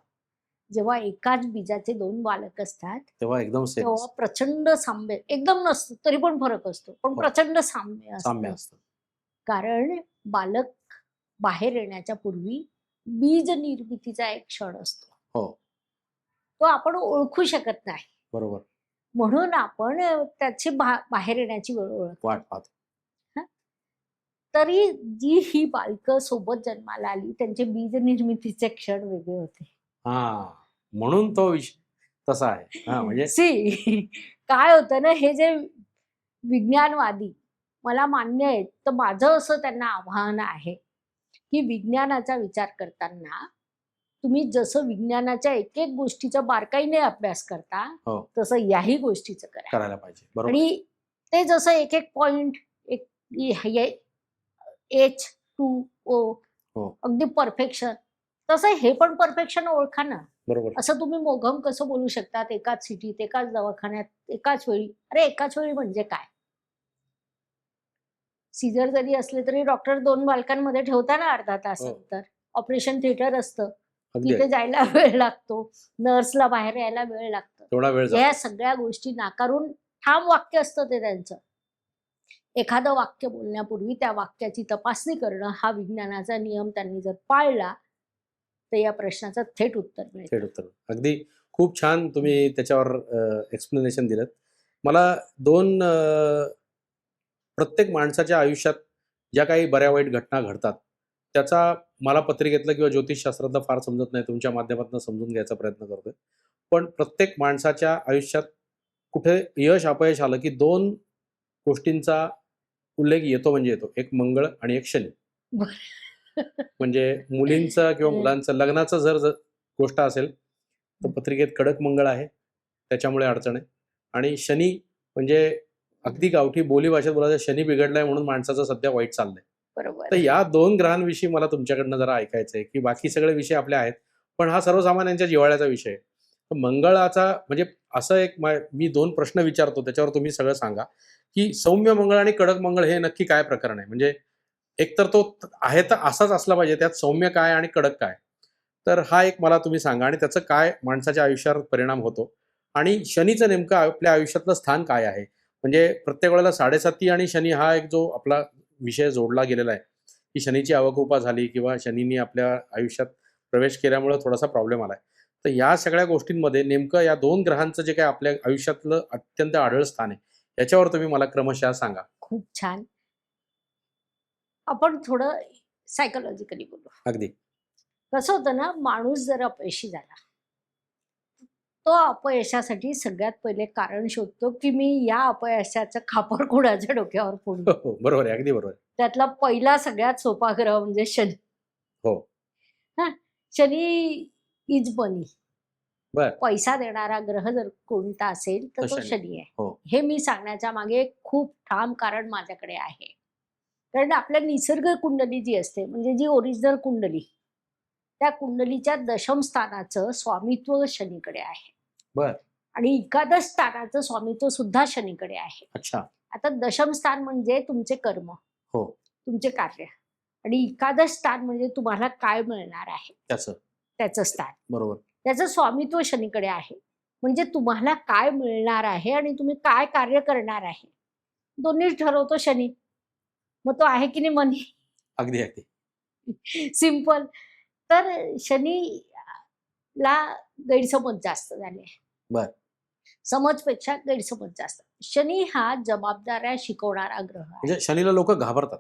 जेव्हा एकाच बीजाचे 2 बालक असतात, तेव्हा एकदम सेम तेव्हा प्रचंड साम्य, एकदम नसतं तरी पण फरक असतो, पण हो. प्रचंड साम्य साम्य असतं. असतं. कारण बालक बाहेर येण्याच्या पूर्वी बीज निर्मितीचा एक क्षण असतो. हो. तो आपण ओळखू शकत नाही. बरोबर. म्हणून आपण त्याची बाहेर येण्याची वेळ ओळखतो. वाट पाहतो. हं? तरी जी ही बालकं सोबत जन्माला आली, त्यांचे बीज निर्मितीचे क्षण वेगळे होते. हा, म्हणून तो विषय तसा आहे. हा, म्हणजे सी काय होतं ना, हे जे विज्ञानवादी मला मान्य आहेत, तर माझं असं त्यांना आव्हान आहे, की विज्ञानाचा विचार करताना तुम्ही जसं विज्ञानाच्या एक एक गोष्टीचा बारकाईने अभ्यास करता, हो. तसं याही गोष्टीचं करा. करायला पाहिजे. बरोबर. आणि ते जसं एक एक पॉइंट एक H2O हो. अगदी परफेक्शन, तसं हे पण परफेक्शन ओळखा ना. बरोबर. असं तुम्ही मोघम कसं बोलू शकतात एकाच सिटीत, एकाच दवाखान्यात, एकाच वेळी? अरे एकाच वेळी म्हणजे काय? सीझर जरी असले तरी डॉक्टर 2 बालकांमध्ये ठेवता ना अर्धा तास हो. अंतर. ऑपरेशन थिएटर असतं. अगदी तिथे जायला वेळ लागतो. नर्सला बाहेर यायला वेळ लागतो. तेवढा वेळ जातो. या सगळ्या गोष्टी नाकारून ठाम वाक्य असतं ते त्यांचं. एखादं वाक्य बोलण्यापूर्वी त्या वाक्याची तपासणी करणं हा विज्ञानाचा नियम त्यांनी जर पाळला, तर या प्रश्नाचं थेट उत्तर मिळतं. थेट उत्तर. अगदी खूप छान तुम्ही त्याच्यावर एक्सप्लेनेशन दिलंत. मला 2 प्रत्येक माणसाच्या आयुष्यात ज्या काही बऱ्या वाईट घटना घडतात, त्याचा मला पत्रिकेतलं किंवा ज्योतिषशास्त्रातलं फार समजत नाही. तुमच्या माध्यमातून समजून घ्यायचा प्रयत्न करतोय. पण प्रत्येक माणसाच्या आयुष्यात कुठे यश अपयश आलं, की 2 गोष्टींचा उल्लेख येतो म्हणजे येतो. एक मंगळ आणि एक शनी. म्हणजे मुलींचं किंवा मुलांचं लग्नाचं जर गोष्ट असेल, तर पत्रिकेत कडक मंगळ आहे. त्याच्यामुळे अडचण आहे. आणि शनी म्हणजे अगदी गावठी बोलीभाषेत बोलायचं, शनी बिघडलाय म्हणून माणसाचं सध्या वाईट चाललंय. बरोबर. तर या 2 ग्रहांविषयी मला तुमच्याकडनं जरा ऐकायचंय, की बाकी सगळे विषय आपले आहेत, पण हा सर्वसामान्यांच्या जिव्हाळ्याचा विषय आहे. तर मंगळाचा म्हणजे असं एक मी 2 प्रश्न विचारतो, त्याच्यावर तुम्ही सगळं सांगा, की सौम्य मंगळ आणि कडक मंगळ हे नक्की काय प्रकरण आहे? म्हणजे एकतर तो आहे तर असाच असला पाहिजे, त्यात सौम्य काय आणि कडक काय? तर हा एक मला तुम्ही सांगा आणि त्याचं काय माणसाच्या आयुष्यावर परिणाम होतो? आणि शनीचं नेमकं आपल्या आयुष्यातलं स्थान काय आहे? म्हणजे प्रत्येक वेळेला 7.5 आणि शनी हा एक जो आपला विषय जोडला गेलेला आहे, की शनीची अवकृपा झाली किंवा शनींनी आपल्या आयुष्यात प्रवेश केल्यामुळे थोडासा प्रॉब्लेम आलाय. तर या सगळ्या गोष्टींमध्ये नेमकं या 2 ग्रहांचं जे काही आपल्या आयुष्यातलं अत्यंत आढळ स्थान आहे, याच्यावर तुम्ही मला क्रमशः सांगा. खूप छान. आपण थोडं सायकॉलॉजिकली बोलू. अगदी. कसं होतं ना, माणूस जर अपयशी झाला, तो अपयशासाठी सगळ्यात पहिले कारण शोधतो, की मी या अपयशाचं खापर कोणाच्या डोक्यावर फोडू. हो, हो. बरोबर आहे. अगदी बरोबर आहे. त्यातला पहिला सगळ्यात सोपा ग्रह म्हणजे शनी. हो. हां, शनी इज मनी. बरं. पैसा देणारा ग्रह जर कोणता असेल तर तर तो शनी. शनी आहे. हो. हे मी सांगण्याच्या मागे खूप ठाम कारण माझ्याकडे आहे. कारण आपल्या निसर्ग कुंडली जी असते, म्हणजे जी ओरिजिनल कुंडली, त्या कुंडलीच्या दशम स्थानाचं स्वामित्व शनीकडे आहे. बरं. आणि एकादश स्थानाचं स्वामित्व सुद्धा शनीकडे आहे. अच्छा. आता दशम स्थान म्हणजे तुमचे कर्म, हो. तुमचे कार्य, आणि एकादश स्थान म्हणजे तुम्हाला काय मिळणार आहे त्याचं. त्याचं स्थान. बरोबर. त्याचं स्वामित्व शनीकडे आहे. म्हणजे तुम्हाला काय मिळणार आहे आणि तुम्ही काय कार्य करणार आहे, दोन्ही ठरवतो शनी. मग तो आहे की नाही मनी? अगदी अगदी. सिंपल. तर शनीला गैरसमज जास्त झाले. बर. समजपेक्षा गैरसमज जास्त. शनी हा जबाबदाऱ्या शिकवणारा ग्रह आहे. म्हणजे शनीला लोक घाबरतात.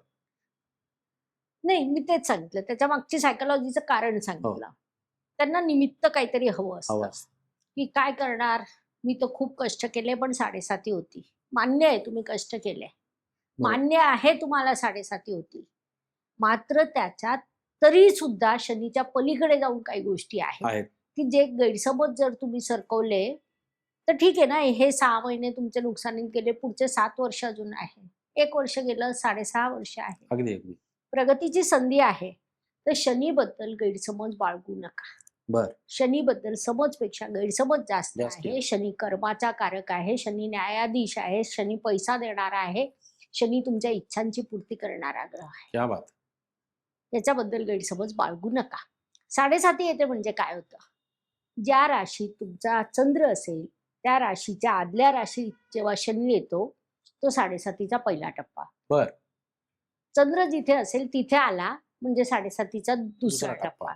नाही, मी तेच सांगितलं. त्याच्या मागची सायकोलॉजीचं कारण सांगितलं. त्यांना निमित्त काहीतरी हवं असतं, की काय करणार? मी तर खूप कष्ट केले, पण 7.5 होती. मान्य आहे तुम्ही कष्ट केले, मान्य आहे तुम्हाला 7.5 होती. मात्र त्याच्यात तरी सुद्धा शनीच्या पलीकडे जाऊन काही गोष्टी आहेत, की जे गैरसमज जर तुम्ही सरकवले तर ठीक आहे ना. हे 6 महिने तुमचे नुकसानीत गेले, पुढचे 7 वर्ष अजून आहे. 1 वर्ष गेलं, 6.5 वर्ष आहे. अगदी अगदी. प्रगतीची संधी आहे. तर शनीबद्दल गैरसमज बाळगू नका. बर. शनीबद्दल समजपेक्षा गैरसमज जास्त जास्त आहे. शनी कर्माचा कारक आहे, शनी न्यायाधीश आहे, शनी पैसा देणारा आहे, शनी तुमच्या इच्छांची पूर्ती करणारा ग्रह आहे. क्या बात. याच्याबद्दल गैरसमज बाळगू नका. 7.5 येते म्हणजे काय होतं? ज्या राशीत तुमचा चंद्र असेल त्या राशीच्या आदल्या राशीत जेव्हा शनी येतो, तो 7.5चा पहिला टप्पा. बर. चंद्र जिथे असेल तिथे आला म्हणजे 7.5चा दुसरा टप्पा.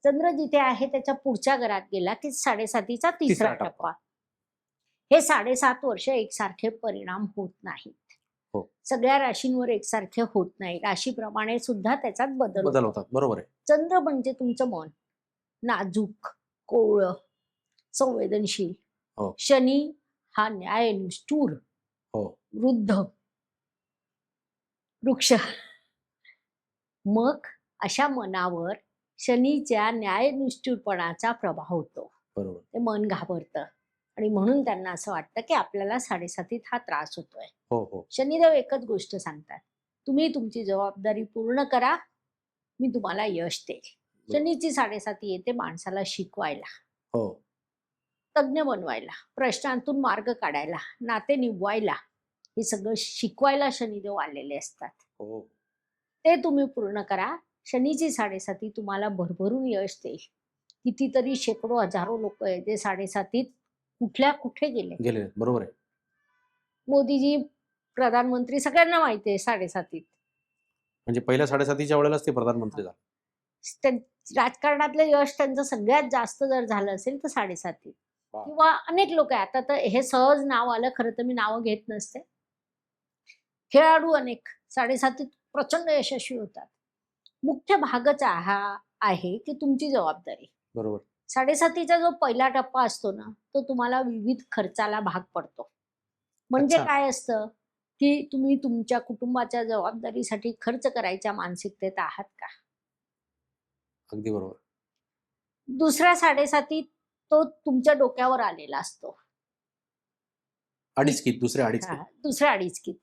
चंद्र जिथे आहे त्याच्या पुढच्या घरात गेला की 7.5चा तिसरा टप्पा. हे 7.5 वर्ष एकसारखे परिणाम होत नाहीत. हो. सगळ्या राशींवर एकसारखे होत नाही. राशीप्रमाणे सुद्धा त्याच्यात बदल होतात. बरोबर आहे. चंद्र म्हणजे तुमचं मन, नाजूक, कोवळं, संवेदनशील. हो. शनी हा न्याय, निष्ठुर, हो. वृद्ध, वृक्ष. मग अशा मनावर शनीच्या न्यायनिष्ठुरपणाचा प्रभाव होतो. बरोबर. ते मन घाबरतं आणि म्हणून त्यांना असं वाटतं की आपल्याला 7.5 हा त्रास होतोय. हो हो. शनिदेव एकच गोष्ट सांगतात, तुम्ही तुमची जबाबदारी पूर्ण करा, मी तुम्हाला यश देईल. शनीची 7.5 येते माणसाला शिकवायला, हो, तज्ञ बनवायला, प्रश्नांतून मार्ग काढायला, नाते निभवायला. हे सगळं शिकवायला शनिदेव आलेले असतात. हो. ते तुम्ही पूर्ण करा. शनीची 7.5 तुम्हाला भरभरून यश देईल. कितीतरी शेकडो हजारो लोक आहेत जे 7.5 कुठल्या कुठे गेले. बरोबर आहे. मोदीजी प्रधानमंत्री सगळ्यांना माहिती आहे 7.5. म्हणजे पहिल्या 7.5च्या वेळेलाच ते प्रधानमंत्री झाले. राजकारणातलं यश त्यांचं सगळ्यात जास्त जर झालं असेल तर 7.5. किंवा अनेक लोक आहे. आता तर हे सहज नाव आलं, खरं तर मी नावं घेत नसते. खेळाडू अनेक 7.5 प्रचंड यशस्वी होतात. मुख्य भागच हा आहे की तुमची जबाबदारी. बरोबर. 7.5चा जो पहिला टप्पा असतो ना, तो तुम्हाला विविध खर्चाला भाग पडतो. म्हणजे काय असतं की तुम्ही तुमच्या कुटुंबाच्या जबाबदारीसाठी खर्च करायच्या मानसिकतेत आहात का? अगदी बरोबर. दुसऱ्या 7.5 तो तुमच्या डोक्यावर आलेला असतो. अडीचकीत, दुसऱ्या अडीचकीत. दुसऱ्या अडीचकीत.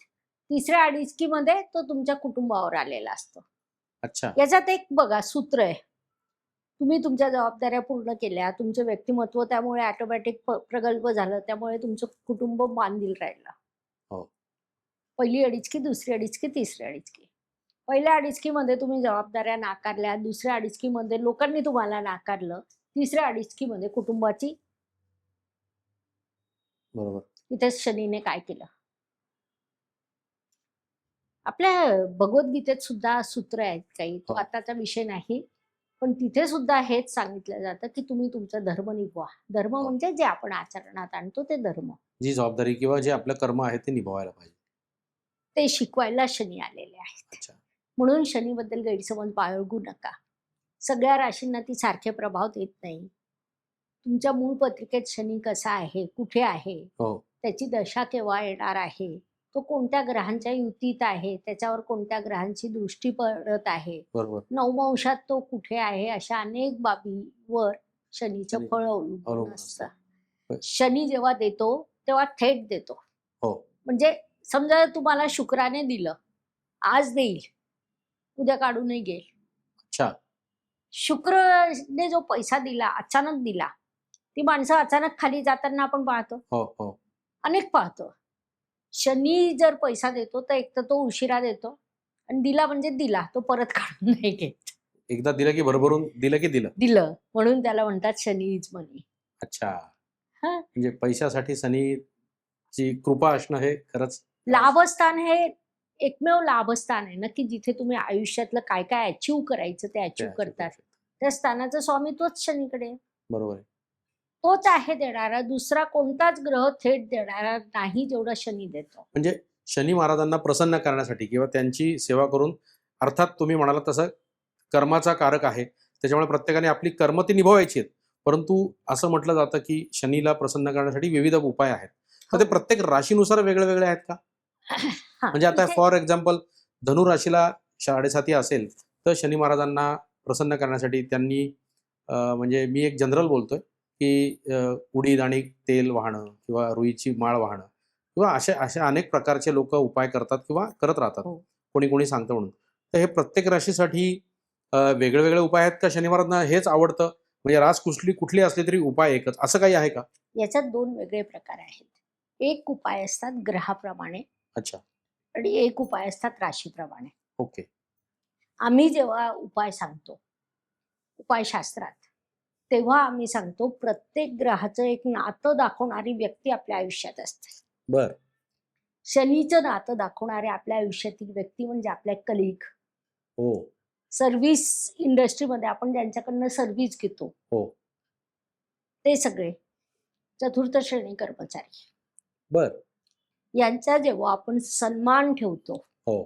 तिसऱ्या अडीचकीमध्ये तो तुमच्या कुटुंबावर आलेला असतो. अच्छा. याच्यात एक बघा सूत्र आहे. तुम्ही तुमच्या जबाबदाऱ्या पूर्ण केल्या, तुमचं व्यक्तिमत्व त्यामुळे ऑटोमॅटिक प्रगल्भ झालं, त्यामुळे तुमचं कुटुंब बांधील राहिलं. हो. पहिली अडीचकी, दुसरी अडीचकी, तिसरी अडीचकी. पहिल्या अडीचकीमध्ये तुम्ही जबाबदाऱ्या नाकारल्या, दुसऱ्या अडीचकीमध्ये लोकांनी तुम्हाला नाकारलं, तिसऱ्या अडीचकीमध्ये कुटुंबाची. बरोबर. इथे शनीने काय केलं? आपल्या भगवद्गीतेत सुद्धा सूत्र आहेत काही, तो आताचा विषय नाही, पण तिथे सुद्धा हेच सांगितलं जातं की तुम्ही तुमचा धर्म निभवा. धर्म म्हणजे जे आपण आचरणात आणतो ते धर्म, जी जबाबदारी किंवा जे आपलं कर्म आहे ते निभवायला पाहिजे, ते शिकवायला शनी आलेले आहेत. अच्छा. म्हणून शनीबद्दल गैरसमज बाळगू नका. सगळ्या राशींना ती सारखे प्रभाव देत नाही. तुमच्या मूळ पत्रिकेत शनी कसा आहे, कुठे आहे, हो, त्याची दशा केव्हा येणार आहे, तो कोणत्या ग्रहांच्या युतीत आहे, त्याच्यावर कोणत्या ग्रहांची दृष्टी पडत आहे, बरोबर, नवमांशात तो कुठे आहे, अशा अनेक बाबीवर शनीचं फळ अवलंबून अवलंबून असतं. शनी जेव्हा देतो तेव्हा थेट देतो. हो. म्हणजे समजा तुम्हाला शुक्राने दिलं, आज देईल, उद्या काढूनही घेईल. अच्छा. शुक्रने जो पैसा दिला, अचानक दिला, ती माणसं अचानक खाली जाताना आपण पाहतो, हो हो अनेक पाहतो. शनी जर पैसा देतो तर एक तर तो उशिरा देतो आणि दिला म्हणजे दिला, तो परत काढून नाही घेत. एकदा दिलं की भरभरून दिलं की दिलं. दिलं म्हणून त्याला म्हणतात शनी इज मनी. अच्छा, हा, म्हणजे पैशासाठी शनीची कृपा असणं हे खरंच लाभस्थान हे एकमेव लाभस्थान आहे ना, की जिथे तुम्ही आयुष्यातलं काय काय अचीव करायचं ते ते अचीव achieve करू करतात. शकतो. त्या स्थानाचं स्वामी तोच शनीकडे आहे. बरोबर आहे. तोच आहे देणारा, दुसरा कोणताच ग्रह थेट देणारा नाही जेवढा शनी देतो. म्हणजे शनी महाराजांना प्रसन्न करण्यासाठी किंवा त्यांची सेवा करून, अर्थात तुम्ही म्हणालात तसं कर्माचा कारक आहे, त्याच्यामुळे प्रत्येकाने आपली कर्म ती निभवायची आहेत. परंतु असं म्हटलं जातं की शनीला प्रसन्न करण्यासाठी विविध उपाय आहेत. तर ते हो. प्रत्येक राशीनुसार वेगळे वेगळे आहेत का? हा, म्हणजे आता इथे फॉर एक्झाम्पल धनु राशीला साडेसाती असेल तर शनी महाराजांना प्रसन्न करण्यासाठी त्यांनी म्हणजे मी एक जनरल बोलतोय की उडीद आणि तेल वाहणं किंवा रुईची माळ वाहणं किंवा असे असे अनेक प्रकारचे लोक उपाय करतात किंवा करत राहतात. हो. कोणी कोणी सांगतं म्हणून. तर हे प्रत्येक राशीसाठी वेगळे वेगळे उपाय आहेत का शनी महाराजांना हेच आवडतं, म्हणजे रास कुठली असली तरी उपाय एकच असं काही आहे का? याच्यात दोन वेगळे प्रकार आहेत. एक उपाय असतात ग्रहाप्रमाणे अच्छा. आणि एक उपाय असतात राशीप्रमाणे. ओके. आम्ही जेव्हा उपाय सांगतो उपायशास्त्रात, तेव्हा आम्ही सांगतो प्रत्येक ग्रहाचं एक नातं दाखवणारी व्यक्ती आपल्या आयुष्यात असते. बर. शनीचं नातं दाखवणारे आपल्या आयुष्यातील व्यक्ती म्हणजे आपल्या कलिग. हो सर्व्हिस इंडस्ट्रीमध्ये आपण ज्यांच्याकडनं सर्व्हिस घेतो हो. ते सगळे चतुर्थ श्रेणी कर्मचारी. बर. यांचा जेव्हा आपण सन्मान ठेवतो, हो.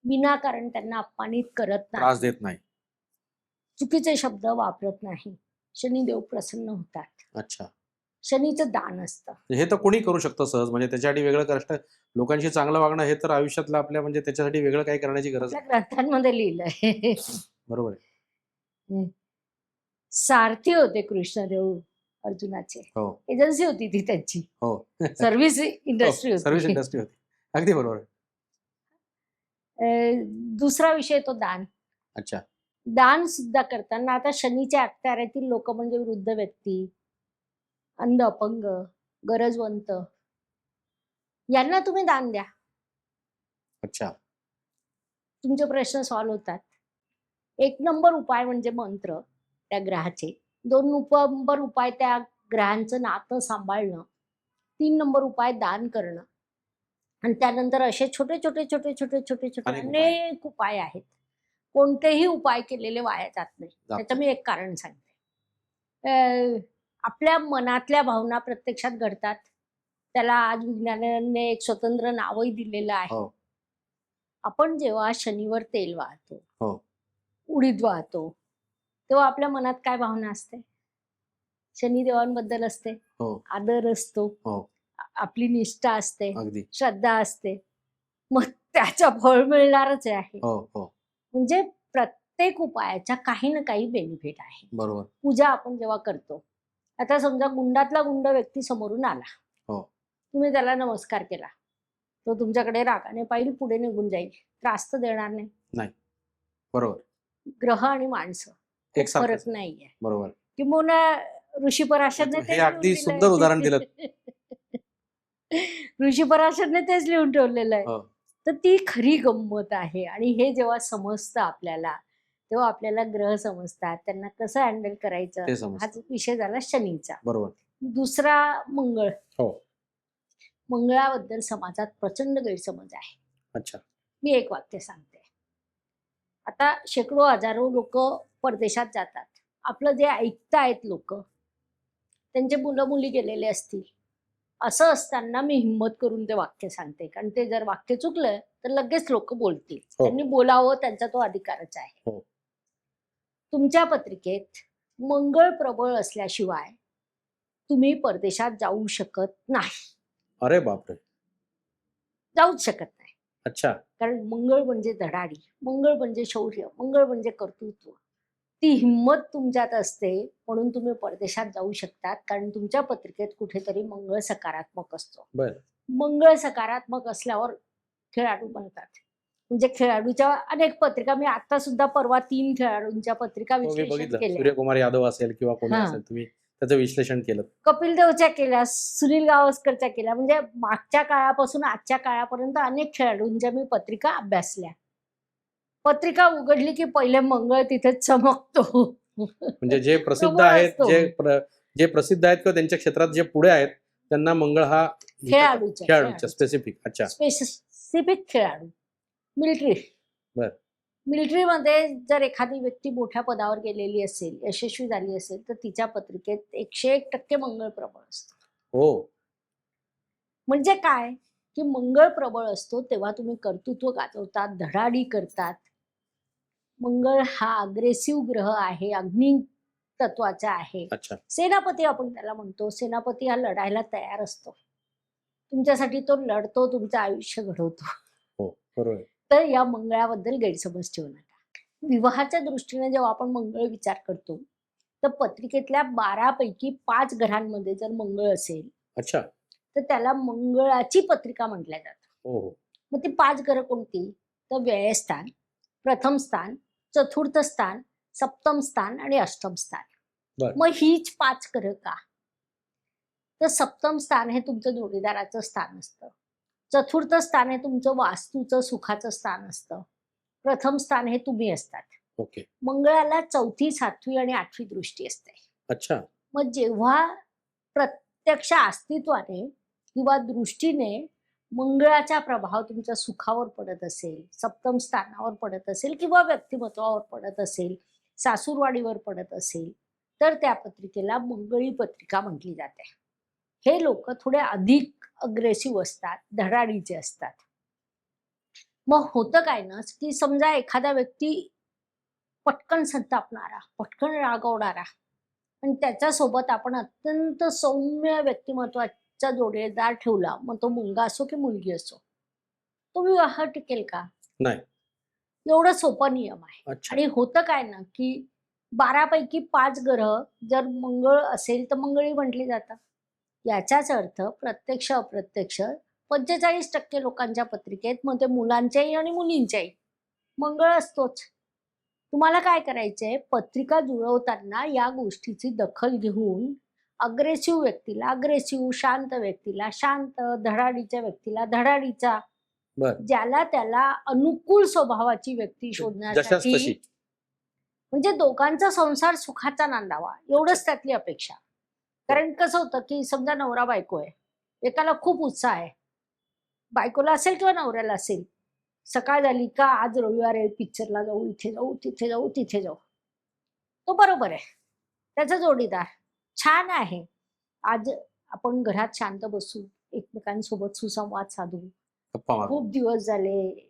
विनाकारण त्यांना अपमानित करत त्रास नाही, देत नाही. चुकीचे शब्द वापरत नाही, शनिदेव प्रसन्न होतात. अच्छा. शनीचं दान असतं. हे तर कोणी करू शकतं सहज, म्हणजे त्याच्यासाठी वेगळं कष्ट, लोकांशी चांगलं वागणं हे तर आयुष्यातलं आपल्या, म्हणजे त्याच्यासाठी वेगळं काही करण्याची गरज आपल्या नाही. ग्रंथांमध्ये लिहिलंय. बरोबर आहे. सारथी होते कृष्णदेव अर्जुनाचे. हो एजन्सी होती ती त्यांची, हो. सर्व्हिस इंडस्ट्री सर्व्हिस होती. इंडस्ट्री होती. अगदी बरोबर आहे. दुसरा विषय तो दान. अच्छा. दान सुद्धा करताना आता शनीच्या अखत्यारीतील लोक म्हणजे वृद्ध व्यक्ती, अंध अपंग, गरजवंत, यांना तुम्ही दान द्या, अच्छा. तुमचे प्रश्न सॉल्व्ह होतात. एक नंबर उपाय म्हणजे मंत्र त्या ग्रहाचे. 2 नंबर उपाय त्या ग्रहांचं नातं सांभाळणं. 3 नंबर उपाय दान करणं. आणि त्यानंतर असे छोटे छोटे छोटे छोटे छोटे छोटे अनेक उपाय आहेत. अनेक उपाय आहेत. कोणतेही उपाय केलेले वाया जात नाही. जात त्याचं नाही. मी एक कारण सांगते. आपल्या मनातल्या भावना प्रत्यक्षात घडतात. त्याला आज विज्ञानाने एक स्वतंत्र नावही दिलेलं आहे. हो आपण जेव्हा शनीवर तेल वाहतो, हो उडीद वाहतो, तेव्हा आपल्या मनात काय भावना असते? शनिदेवांबद्दल असते, हो आदर असतो, हो. आपली निष्ठा असते, अगदी. श्रद्धा असते. मग त्याचं फळ मिळणारच आहे. हो हो. म्हणजे प्रत्येक उपायाच्या काही ना काही बेनिफिट आहे. बरोबर. पूजा आपण जेव्हा करतो, आता समजा गुंडातला गुंड व्यक्ती समोरून आला, हो. तुम्ही त्याला नमस्कार केला, तो तुमच्याकडे रागाने पाहिल, पुढे निघून जाईल, त्रास तर देणार नाही. नाही. बरोबर. ग्रह आणि माणसं खूप एकसारखंच. फरक नाहीये. बरोबर. किंबहुना ऋषी पराशरने हे तेच अगदी लिहून सुंदर उदाहरण दिलं. ऋषी पराशरने तेच लिहून ठेवलेलं आहे. हो. तर ती खरी गंमत आहे. आणि हे जेव्हा समजतं आपल्याला, तेव्हा आपल्याला ग्रह समजतात, त्यांना कसं हँडल करायचं, ते हाच समजतं. विषय झाला शनीचा. बरोबर. दुसरा मंगळ. हो. मंगळाबद्दल समाजात प्रचंड गैरसमज आहे. अच्छा. मी एक वाक्य सांगते. आता शेकडो हजारो लोक परदेशात जातात. आपलं जे ऐकतायत लोक, त्यांचे मुलं मुली गेलेले असतील. असं असताना मी हिंमत करून ते वाक्य सांगते, कारण ते जर वाक्य चुकलं तर लगेच लोक बोलतील. हो. त्यांनी बोलावं, त्यांचा तो अधिकारच आहे. हो. तुमच्या पत्रिकेत मंगळ प्रबळ असल्याशिवाय तुम्ही परदेशात जाऊ शकत नाही. अरे बापरे. जाऊच शकत नाही. अच्छा. कारण मंगळ म्हणजे धडाडी, मंगळ म्हणजे शौर्य, मंगळ म्हणजे कर्तृत्व. ती हिंमत तुमच्यात असते म्हणून तुम्ही परदेशात जाऊ शकतात, कारण तुमच्या पत्रिकेत कुठेतरी मंगळ सकारात्मक असतो. बर. मंगळ सकारात्मक असल्यावर खेळाडू बनतात. म्हणजे खेळाडूच्या अनेक पत्रिका, मी आता सुद्धा परवा 3 खेळाडूंच्या पत्रिका हो, मी विश्लेषण बघितलं. केल्या. सूर्यकुमार यादव असेल किंवा कोणी हां. असेल, तुम्ही त्याचं विश्लेषण केलं. कपिल देवच्या केल्या, सुनील गावस्करच्या केल्या, म्हणजे मागच्या काळापासून आजच्या काळापर्यंत अनेक खेळाडूंच्या मी पत्रिका अभ्यासल्या. पत्रिका उघडली की पहिले मंगळ तिथे चमकतो. म्हणजे जे प्रसिद्ध प्रबळ आहेत, असतो. जे प्रसिद्ध आहेत किंवा त्यांच्या क्षेत्रात जे पुढे आहेत त्यांना मंगळ हा खेळाडूच्या स्पेसिफिक. अच्छा. स्पेसिफिक खेळाडू. मिलिटरी. बर. मिलिटरीमध्ये जर एखादी व्यक्ती मोठ्या पदावर गेलेली असेल, यशस्वी झाली असेल, तर तिच्या पत्रिकेत 101% मंगळ प्रबळ असतो. हो. म्हणजे काय, की मंगळ प्रबळ असतो तेव्हा तुम्ही कर्तृत्व गाजवतात, धडाडी करतात. मंगळ हा अग्रेसिव्ह ग्रह आहे, अग्नी तत्वाचा आहे. अच्छा. सेनापती आपण त्याला म्हणतो. सेनापती हा लढायला तयार असतो. तुमच्यासाठी तो लढतो, तुमचं आयुष्य घडवतो. हो, बरोबर. तर या मंगळाबद्दल गैरसमज ठेवू नका. विवाहाच्या दृष्टीने जेव्हा आपण मंगळ विचार करतो, तर पत्रिकेतल्या 12 पैकी 5 ग्रहांमध्ये जर मंगळ असेल, अच्छा. तर त्याला मंगळाची पत्रिका म्हटल्या जातं. हो हो. मग ती 5 ग्रह कोणती? तर व्ययस्थान, प्रथम स्थान, चतुर्थ स्थान, सप्तम स्थान आणि अष्टम स्थान. बर. मग हीच 5 ग्रह का? तर सप्तम स्थान हे तुमचं जोडीदाराचं स्थान असतं. चतुर्थ स्थान हे तुमचं वास्तूचं सुखाचं स्थान असतं. प्रथम स्थान हे तुम्ही असतात. ओके. मंगळाला 4थी, 7वी आणि 8वी दृष्टी असते. अच्छा. मग जेव्हा प्रत्यक्ष अस्तित्वाने किंवा दृष्टीने मंगळाचा प्रभाव तुमच्या सुखावर पडत असेल, सप्तम स्थानावर पडत असेल किंवा व्यक्तिमत्वावर पडत असेल, सासूरवाडीवर पडत असेल, तर त्या पत्रिकेला मंगळी पत्रिका म्हटली जाते. हे लोक थोडे अधिक अग्रेसिव्ह असतात, धडाडीचे असतात. मग होतं काय ना, की समजा एखादा व्यक्ती पटकन संतापणारा, पटकन रागवणारा, आणि त्याच्यासोबत आपण अत्यंत सौम्य व्यक्तिमत्वाचा जोडीदार ठेवला, मग तो मुलगा असो की मुलगी असो, तो विवाह टिकेल का? नाही. एवढा सोपा नियम आहे. अच्छा. आणि होतं काय ना, की 12 पैकी 5 ग्रह जर मंगळ असेल तर मंगळी म्हटली जातात. याचाच अर्थ प्रत्यक्ष अप्रत्यक्ष 45% लोकांच्या पत्रिकेत, मग ते मुलांच्याही आणि मुलींच्याही, मंगळ असतोच. तुम्हाला काय करायचंय, पत्रिका जुळवताना या गोष्टीची दखल घेऊन अग्रेसिव्ह व्यक्तीला अग्रेसिव्ह, शांत व्यक्तीला शांत, धडाडीच्या व्यक्तीला धडाडीचा, बर. ज्याला त्याला अनुकूल स्वभावाची व्यक्ती जशाच शोधण्यासाठी, तशी. म्हणजे दोघांचा संसार सुखाचा नांदावा, एवढंच त्यातली अपेक्षा. कारण कसं होतं, की समजा नवरा बायको आहे, एकाला खूप उत्साह आहे, बायकोला असेल किंवा नवऱ्याला असेल, सकाळ झाली का आज रविवार आहे, पिक्चरला जाऊ, इथे जाऊ, तिथे जाऊ, तिथे जाऊ. तो बरोबर आहे, त्याचा जोडीदार छान आहे, आज आपण घरात शांत बसू, एकमेकांसोबत सुसंवाद साधू, गप्पा मारू. खूप दिवस झाले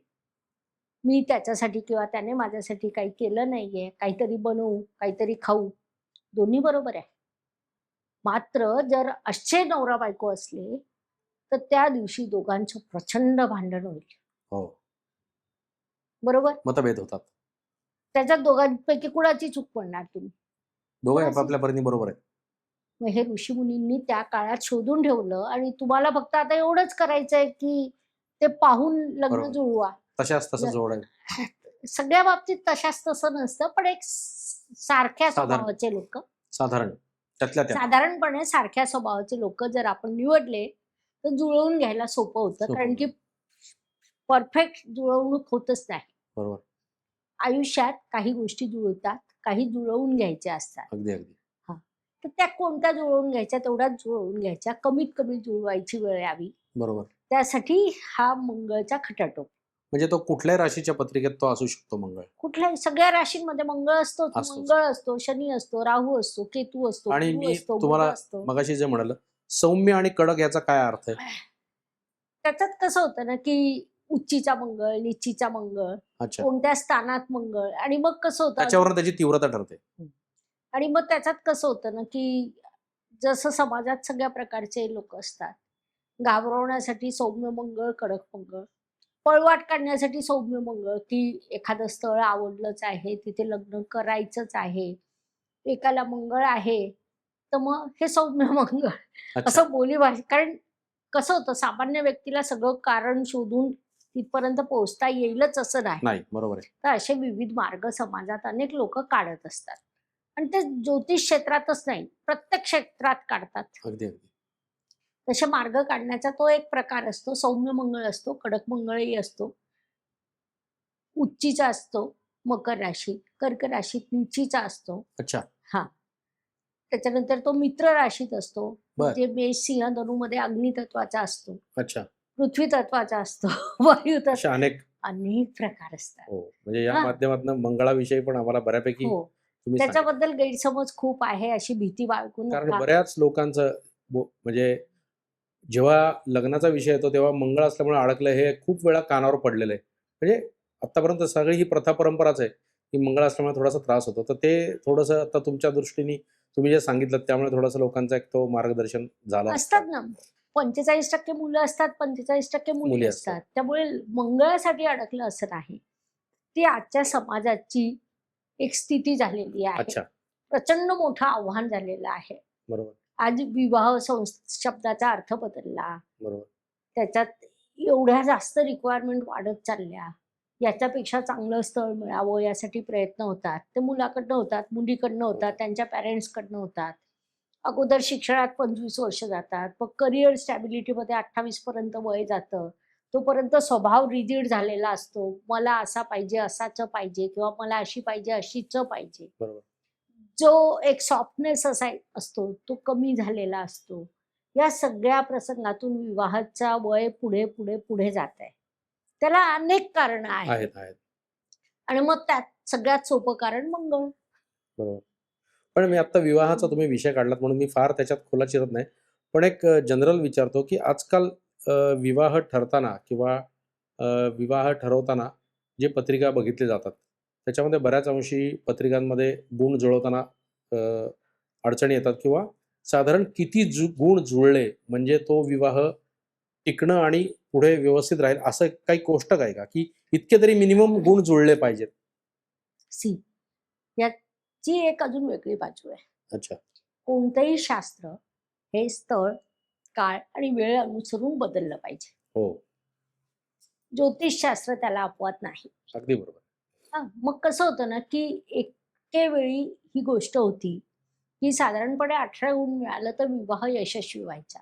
मी त्याच्यासाठी किंवा त्याने माझ्यासाठी काही केलं नाहीये, काहीतरी बनवू, काहीतरी खाऊ, दोन्ही बरोबर आहे. मात्र जर असे नवरा बायको असले तर त्या दिवशी दोघांचं प्रचंड भांडण होईल. हो. बरोबर. मतभेद होतात. त्याच्यात दोघांपैकी कुणाची चूक पडणार तुम्ही? दोघे कोणाची? आपापल्या परीने बरोबर आहेत. मग हे ऋषीमुनींनी त्या काळात शोधून ठेवलं, आणि तुम्हाला फक्त आता एवढंच करायचंय की ते पाहून लग्न बरोबर. जुळवा. तशाच तसं जोड आहे. सगळ्या बाबतीत तशाच तसं नसतं, पण एक सारख्या साधारण. स्वभावाचे लोक, साधारण त्यातल्या त्यात. साधारणपणे सारख्या स्वभावाचे लोक जर आपण निवडले तर जुळवून घ्यायला सोपं होतं. सोपं कारण की होतं. परफेक्ट जुळवणूक होतच नाही. बरोबर. आयुष्यात काही गोष्टी जुळतात, काही जुळवून घ्यायच्या असतात. अगदी अगदी. तर त्या कोणत्या जुळवून घ्यायच्या, तेवढ्याच जुळवून घ्यायच्या, कमीत कमी जुळवायची वेळ यावी, बरोबर. त्यासाठी हा मंगळचा खटाटोप. म्हणजे तो कुठल्याही राशीच्या पत्रिकेत तो असू शकतो मंगळ. कुठल्याही सगळ्या राशींमध्ये मंगळ असतो. असतोच. मंगळ असतो, शनी असतो, राहू असतो, केतू असतो, आणि गुरु मी असतो, बुध तुम्हाला असतो. मगाशी जे म्हणाल सौम्य आणि कडक याचा काय अर्थ आहे? त्याच्यात कसं होतं ना, की उच्चीचा मंगळ, निच्चीचा मंगळ, अच्छा. कोणत्या स्थानात मंगळ, आणि मग कसं होतं, त्याच्यावरून त्याची तीव्रता ठरते. आणि मग त्याच्यात कसं होतं ना, की जसं समाजात सगळ्या प्रकारचे लोक असतात, घाबरवण्यासाठी सौम्य मंगळ, कडक मंगळ, पळवाट काढण्यासाठी सौम्य मंगळ, की एखादं स्थळ आवडलंच आहे, तिथे लग्न करायचंच आहे, एकाला मंगळ आहे, तर मग हे सौम्य मंगळ अच्छा. असं बोलीभाषा. कारण कसं होतं, सामान्य व्यक्तीला सगळं कारण शोधून तिथपर्यंत पोहोचता येईलच असं नाही. नाही. बरोबर आहे. तर असे विविध मार्ग समाजात अनेक लोक काढत असतात. आणि ते ज्योतिष क्षेत्रातच नाही, प्रत्येक क्षेत्रात काढतात. अगदी अगदी. तसे मार्ग काढण्याचा तो एक प्रकार असतो. सौम्य मंगळ असतो, कडक मंगळही असतो, उच्चीचा असतो मकर राशीत, कर्क राशीत नीचीचा असतो. अच्छा. हा, त्याच्यानंतर तो मित्र राशीत असतो, बर. म्हणजे मेष सिंह धनुमध्ये अग्नी तत्वाचा असतो, अच्छा. पृथ्वी तत्वाचा असतो, वायू तत्व, अशा अनेक अनेक प्रकार असतात. हो, म्हणजे या हा. माध्यमातून मंगळाविषयी पण आम्हाला बऱ्यापैकी हो, तुम्ही सांगितलं. त्याच्याबद्दल गैरसमज खूप आहे, अशी भीती बाळगू कारण नका. बऱ्याच लोकांचं म्हणजे जेव्हा लग्नाचा विषय येतो तेव्हा मंगळ असल्यामुळे अडकलं हे खूप वेळा कानावर पडलेलं आहे. म्हणजे आतापर्यंत सगळी ही प्रथा परंपराच आहे की मंगळ असल्यामुळे थोडासा त्रास होतो. तर ते थोडंसं आता तुमच्या दृष्टीने तुम्ही जे सांगितलं त्यामुळे थोडंसं लोकांचा एक तो मार्गदर्शन झालं असतात असतं. ना, 45% मुलं असतात, 45% मुली मुली असतात. असतात. त्यामुळे मंगळासाठी अडकलं असं नाही. ती आजच्या समाजाची एक स्थिती झालेली आहे. अच्छा. प्रचंड मोठं आव्हान झालेलं आहे. बरोबर. आज विवाह शब्दाचा अर्थ बदलला. बरोबर. त्याच्यात एवढ्या जास्त रिक्वायरमेंट वाढत चालल्या. याच्यापेक्षा चांगलं स्थळ मिळावं यासाठी प्रयत्न होतात. ते मुलाकडनं होतात, मुलीकडनं होतात, त्यांच्या पॅरेंट्सकडनं होतात. अगोदर शिक्षणात 25 वर्ष जातात. मग करिअर स्टॅबिलिटीमध्ये 28 पर्यंत वय जातं. तोपर्यंत स्वभाव रिजिड झालेला असतो. मला असा पाहिजे, असाच पाहिजे किंवा मला अशी पाहिजे, अशीच पाहिजे. बरोबर. जो एक सॉफ्टनेस असतो तो कमी झालेला असतो. या सगळ्या प्रसंगातून विवाहाचा वय पुढे, पुढे, पुढे जात आहे. त्याला अनेक कारणं आहेत आहेत आहेत. आणि मग त्यात सगळ्यात सोपं कारण मंगळ. बरोबर. पण मी आता विवाहाचा तुम्ही विषय काढलात म्हणून मी फार त्याच्यात खोलात शिरत नाही. पण एक जनरल विचारतो की आजकाल विवाह ठरताना किंवा विवाह ठरवताना जे पत्रिका बघितले जातात त्याच्यामध्ये बऱ्याच अंशी पत्रिकांमध्ये गुण जुळवताना अडचणी येतात किंवा साधारण किती गुण जुळले म्हणजे तो विवाह टिकणं आणि पुढे व्यवस्थित राहील असं काही कोष्टक आहे का की इतके तरी मिनिमम गुण जुळले पाहिजेत? सी, याची एक अजून वेगळी बाजू आहे. अच्छा. कोणतंही शास्त्र हे स्थळ, काळ आणि वेळ अनुसरून बदललं पाहिजे. हो. ज्योतिषशास्त्र त्याला अपवाद नाही. अगदी बरोबर. मग कसं होतं ना, की एके वेळी ही गोष्ट होती, की साधारणपणे 18 गुण मिळालं तर विवाह यशस्वी व्हायचा.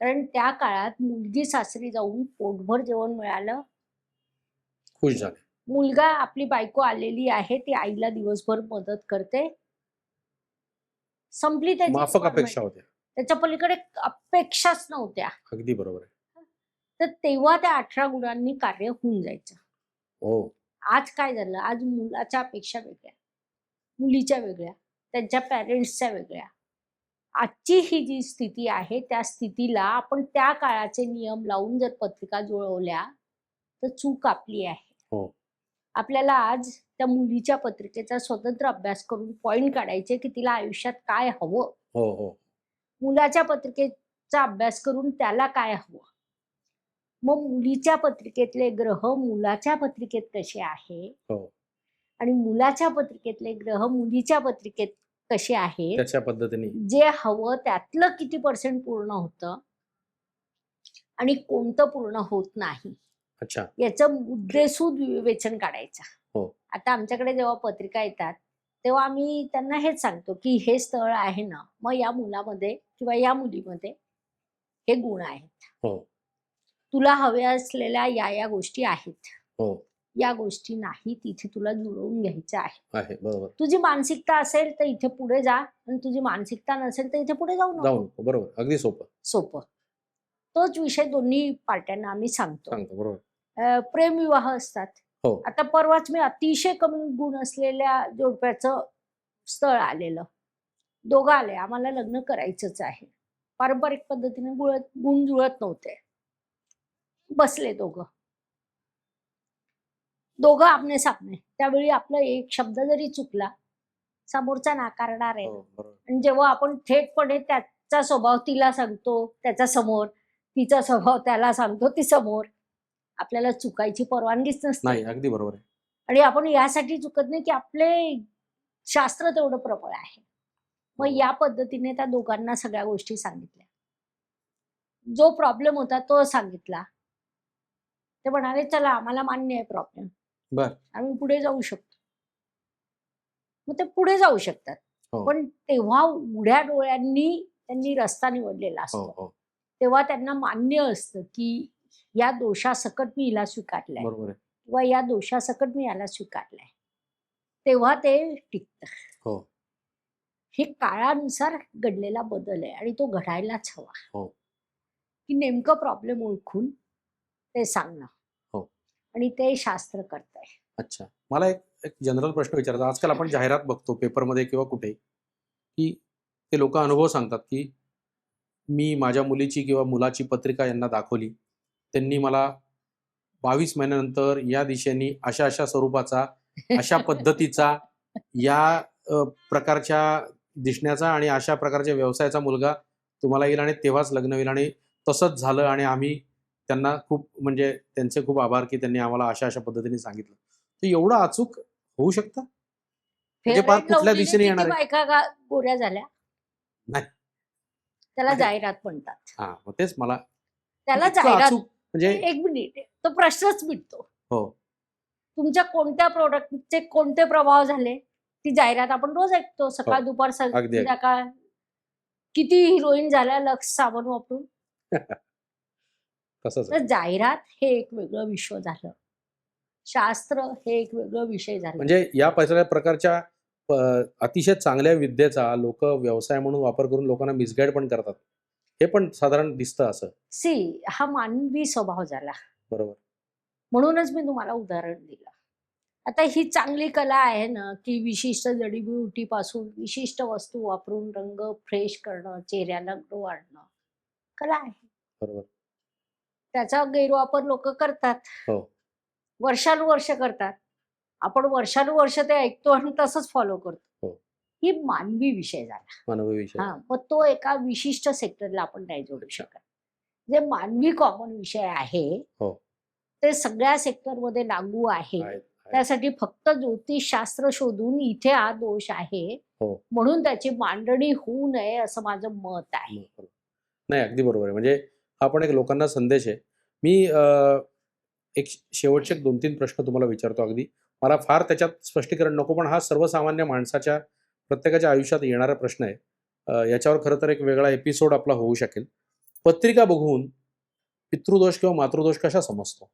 कारण त्या काळात मुलगी सासरी जाऊन पोटभर जेवण मिळालं, खुश झाले. मुलगा आपली बायको आलेली आहे, ती आईला दिवसभर मदत करते. संपली त्याची माफक requirement. अपेक्षा होत्या. त्याच्या पलीकडे अपेक्षाच नव्हत्या. अगदी बरोबर आहे. तर तेव्हा त्या 18 गुणांनी कार्य होऊन जायचं. हो. आज काय झालं? आज मुलाच्या अपेक्षा वेगळ्या, मुलीच्या वेगळ्या, त्यांच्या पॅरेंट्सच्या वेगळ्या. आजची ही जी स्थिती आहे, त्या स्थितीला आपण त्या काळाचे नियम लावून जर पत्रिका जुळवल्या, तर चूक आपली आहे. हो. आपल्याला आज त्या मुलीच्या पत्रिकेचा स्वतंत्र अभ्यास करून पॉइंट काढायचे, की तिला आयुष्यात काय हवं. हो. हो. मुलाच्या पत्रिकेचा अभ्यास करून त्याला काय हवं. मग मुलीच्या पत्रिकेतले ग्रह मुलाच्या पत्रिकेत कसे आहे हो. आणि मुलाच्या पत्रिकेतले ग्रह मुलीच्या पत्रिकेत कसे आहेत, त्याच्या पद्धतीने जे हवं त्यातलं किती पर्सेंट पूर्ण होतं आणि कोणतं पूर्ण होत नाही, अच्छा. याचं मुद्देसूद विवेचन काढायचं. हो. आता आमच्याकडे जेव्हा पत्रिका येतात तेव्हा आम्ही त्यांना हेच सांगतो, की हे स्थळ आहे ना, मग या मुलामध्ये किंवा या मुलीमध्ये हे गुण आहेत. हो. तुला हव्या असलेल्या या गोष्टी आहेत. हो. या गोष्टी नाही, तिथे तुला जुळवून घ्यायचं आहे. आहे. बरोबर. तुझी मानसिकता असेल तर इथे पुढे जा आणि तुझी मानसिकता नसेल तर इथे पुढे जाऊ नको. जाऊन बरोबर. अगदी सोपं. सोपं. तोच विषय दोन्ही पार्ट्यांना आम्ही सांगतो. सांगतो. बरोबर. प्रेमविवाह असतात. हो. आता परवाच मी अतिशय कमी गुण असलेल्या जोडप्याचं स्थळ आलेलं. दोघं आले, आम्हाला लग्न करायचंच आहे. पारंपरिक पद्धतीने गुण जुळत नव्हते. बसले दोघं आमने सामने. त्यावेळी आपला एक शब्द जरी चुकला, समोरचा नाकारणार आहे. हो. बरोबर. आणि जेव्हा आपण थेटपणे त्याचा स्वभाव तिला सांगतो त्याच्या समोर, तिचा स्वभाव त्याला सांगतो ती समोर, आपल्याला चुकायची परवानगीच नसते. नाही. अगदी बरोबर आहे. आणि आपण यासाठी चुकत नाही की आपले शास्त्र तेवढं प्रबळ आहे. मग हो. या पद्धतीने त्या दोघांना सगळ्या गोष्टी सांगितल्या. जो प्रॉब्लेम होता तो सांगितला. ते म्हणाले, चला आम्हाला मान्य आहे प्रॉब्लेम, बर. आम्ही पुढे जाऊ शकतो. मग ते पुढे जाऊ शकतात. हो. पण तेव्हा उघड्या डोळ्यांनी त्यांनी रस्ता निवडलेला हो असतो. हो तेव्हा त्यांना मान्य असतं की या दोषासकट मी हिला स्वीकारलंय बरोबर आहे. किंवा या दोषासकट मी याला स्वीकारलंय. तेव्हा ते टिकतं. हो हे काळानुसार घडलेला बदल आहे आणि तो घडायलाच हवा. हो की नेमकं प्रॉब्लेम ओळखून ते सांगणं हो. आणि ते शास्त्र करतंय. अच्छा. मला एक एक जनरल प्रश्न विचारायचा. आजकाल आपण जाहिरात बघतो पेपरमध्ये किंवा कुठे, की ते लोकं अनुभव सांगतात, की मी माझ्या मुलीची किंवा मुलाची पत्रिका यांना दाखवली. त्यांनी मला 22 महिन्यानंतर या दिशेने अशा-अशा स्वरूपाचा, अशा पद्धतीचा, या प्रकारच्या दिसण्याचा आणि अशा प्रकारच्या व्यवसायाचा मुलगा तुम्हाला येईल आणि तेव्हाच लग्न होईल आणि तसंच झालं आणि आम्ही त्यांना खूप म्हणजे त्यांचे खूप आभार, की त्यांनी आम्हाला अशा-अशा पद्धतीने सांगितलं. तर एवढं अचूक होऊ शकतं? म्हणजे फेअर फार अँड कुठल्या लव्हलीने दिशेने किती येणार आहे? बायका गोऱ्या झाल्या? नाही. त्याला म्हणजे जाहिरात म्हणतात. हां, मग तेच मला त्याला इतकं जाहिरात. अचूक म्हणजे एक मिनिट, तो प्रश्नच मिटतो. हो, तुमच्या कोणत्या प्रॉडक्टचे कोणते प्रभाव झाले? ती जाहिरात आपण रोज ऐकतो. हो. सकाळ, दुपार, अगदी, अगदी. संध्याकाळ. किती हिरोईन झाल्या लक्स साबण वापरून. तसंच आहे. तर जाहिरात हे एक वेगळं विश्व झालं. शास्त्र हे एक वेगळं विषय झालं. म्हणजे या सगळ्या प्रकारच्या प अतिशय चांगल्या विद्येचा लोकं व्यवसाय म्हणून वापर करून लोकांना मिसगाईड पण करतात. हे पण साधारण दिसतं असं. हा मानवी स्वभाव झाला. बरोबर. म्हणूनच मी तुम्हाला उदाहरण दिलं. आता ही चांगली कला आहे ना, की विशिष्ट जडीबुटीपासून विशिष्ट वस्तू वापरून रंग फ्रेश करणं, चेहऱ्याला ग्लो आणणं, कला आहे. बरोबर. त्याचा गैरवापर लोकं करतात. हो. वर्षानुवर्ष करतात. आपण वर्षानुवर्ष ते ऐकतो आणि तसंच फॉलो करतो. हो. ही मानवी विषय झाला. मानवी विषय. हां, मग तो एका विशिष्ट सेक्टरला आपण नाही जोडू शकत. जे मानवी कॉमन विषय आहे, हो. ते सगळ्या सेक्टरमध्ये लागू आहे. आहेत, आहेत. त्यासाठी फक्त ज्योतिषशास्त्र शोधून इथे हा दोष आहे, हो. म्हणून त्याची मांडणी होऊ नये असं माझं मत आहे. बरोबर. नाही, अगदी बरोबर आहे. म्हणजे हा पण एक लोकांना संदेश आहे. मी एक शेवटचे 2-3 प्रश्न तुम्हाला विचारतो अगदी. मला फार त्याच्यात स्पष्टीकरण नको, पण हा सर्वसामान्य माणसाच्या प्रत्येकाच्या आयुष्यात येणारा प्रश्न आहे. याच्यावर खरं तर एक वेगळा एपिसोड आपला होऊ शकेल. पत्रिका बघून पितृदोष किंवा मातृदोष कशा समजतो?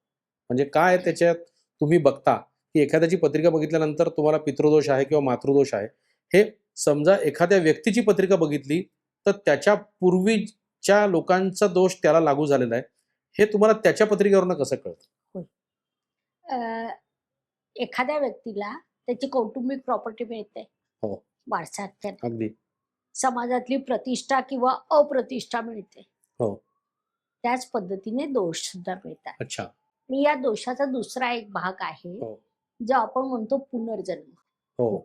म्हणजे काय त्याच्यात तुम्ही बघता, की एखाद्याची पत्रिका बघितल्यानंतर तुम्हाला पितृदोष आहे किंवा मातृदोष आहे. हे समजा एखाद्या व्यक्तीची पत्रिका बघितली, तर त्याच्या पूर्वीच्या लोकांचा दोष त्याला लागू झालेला आहे. हे तुम्हाला त्याच्या पत्रिकेवरून कसं कळतं? होय. अ, एखाद्या व्यक्तीला त्याची कौटुंबिक प्रॉपर्टी मिळते. हो. वारसाहक्काने. अगदी. समाजातली प्रतिष्ठा किंवा अप्रतिष्ठा मिळते. हो. त्याच पद्धतीने दोष सुद्धा मिळतात. अच्छा. आणि या दोषाचा दुसरा एक भाग आहे, हो. जो आपण म्हणतो पुनर्जन्म. हो.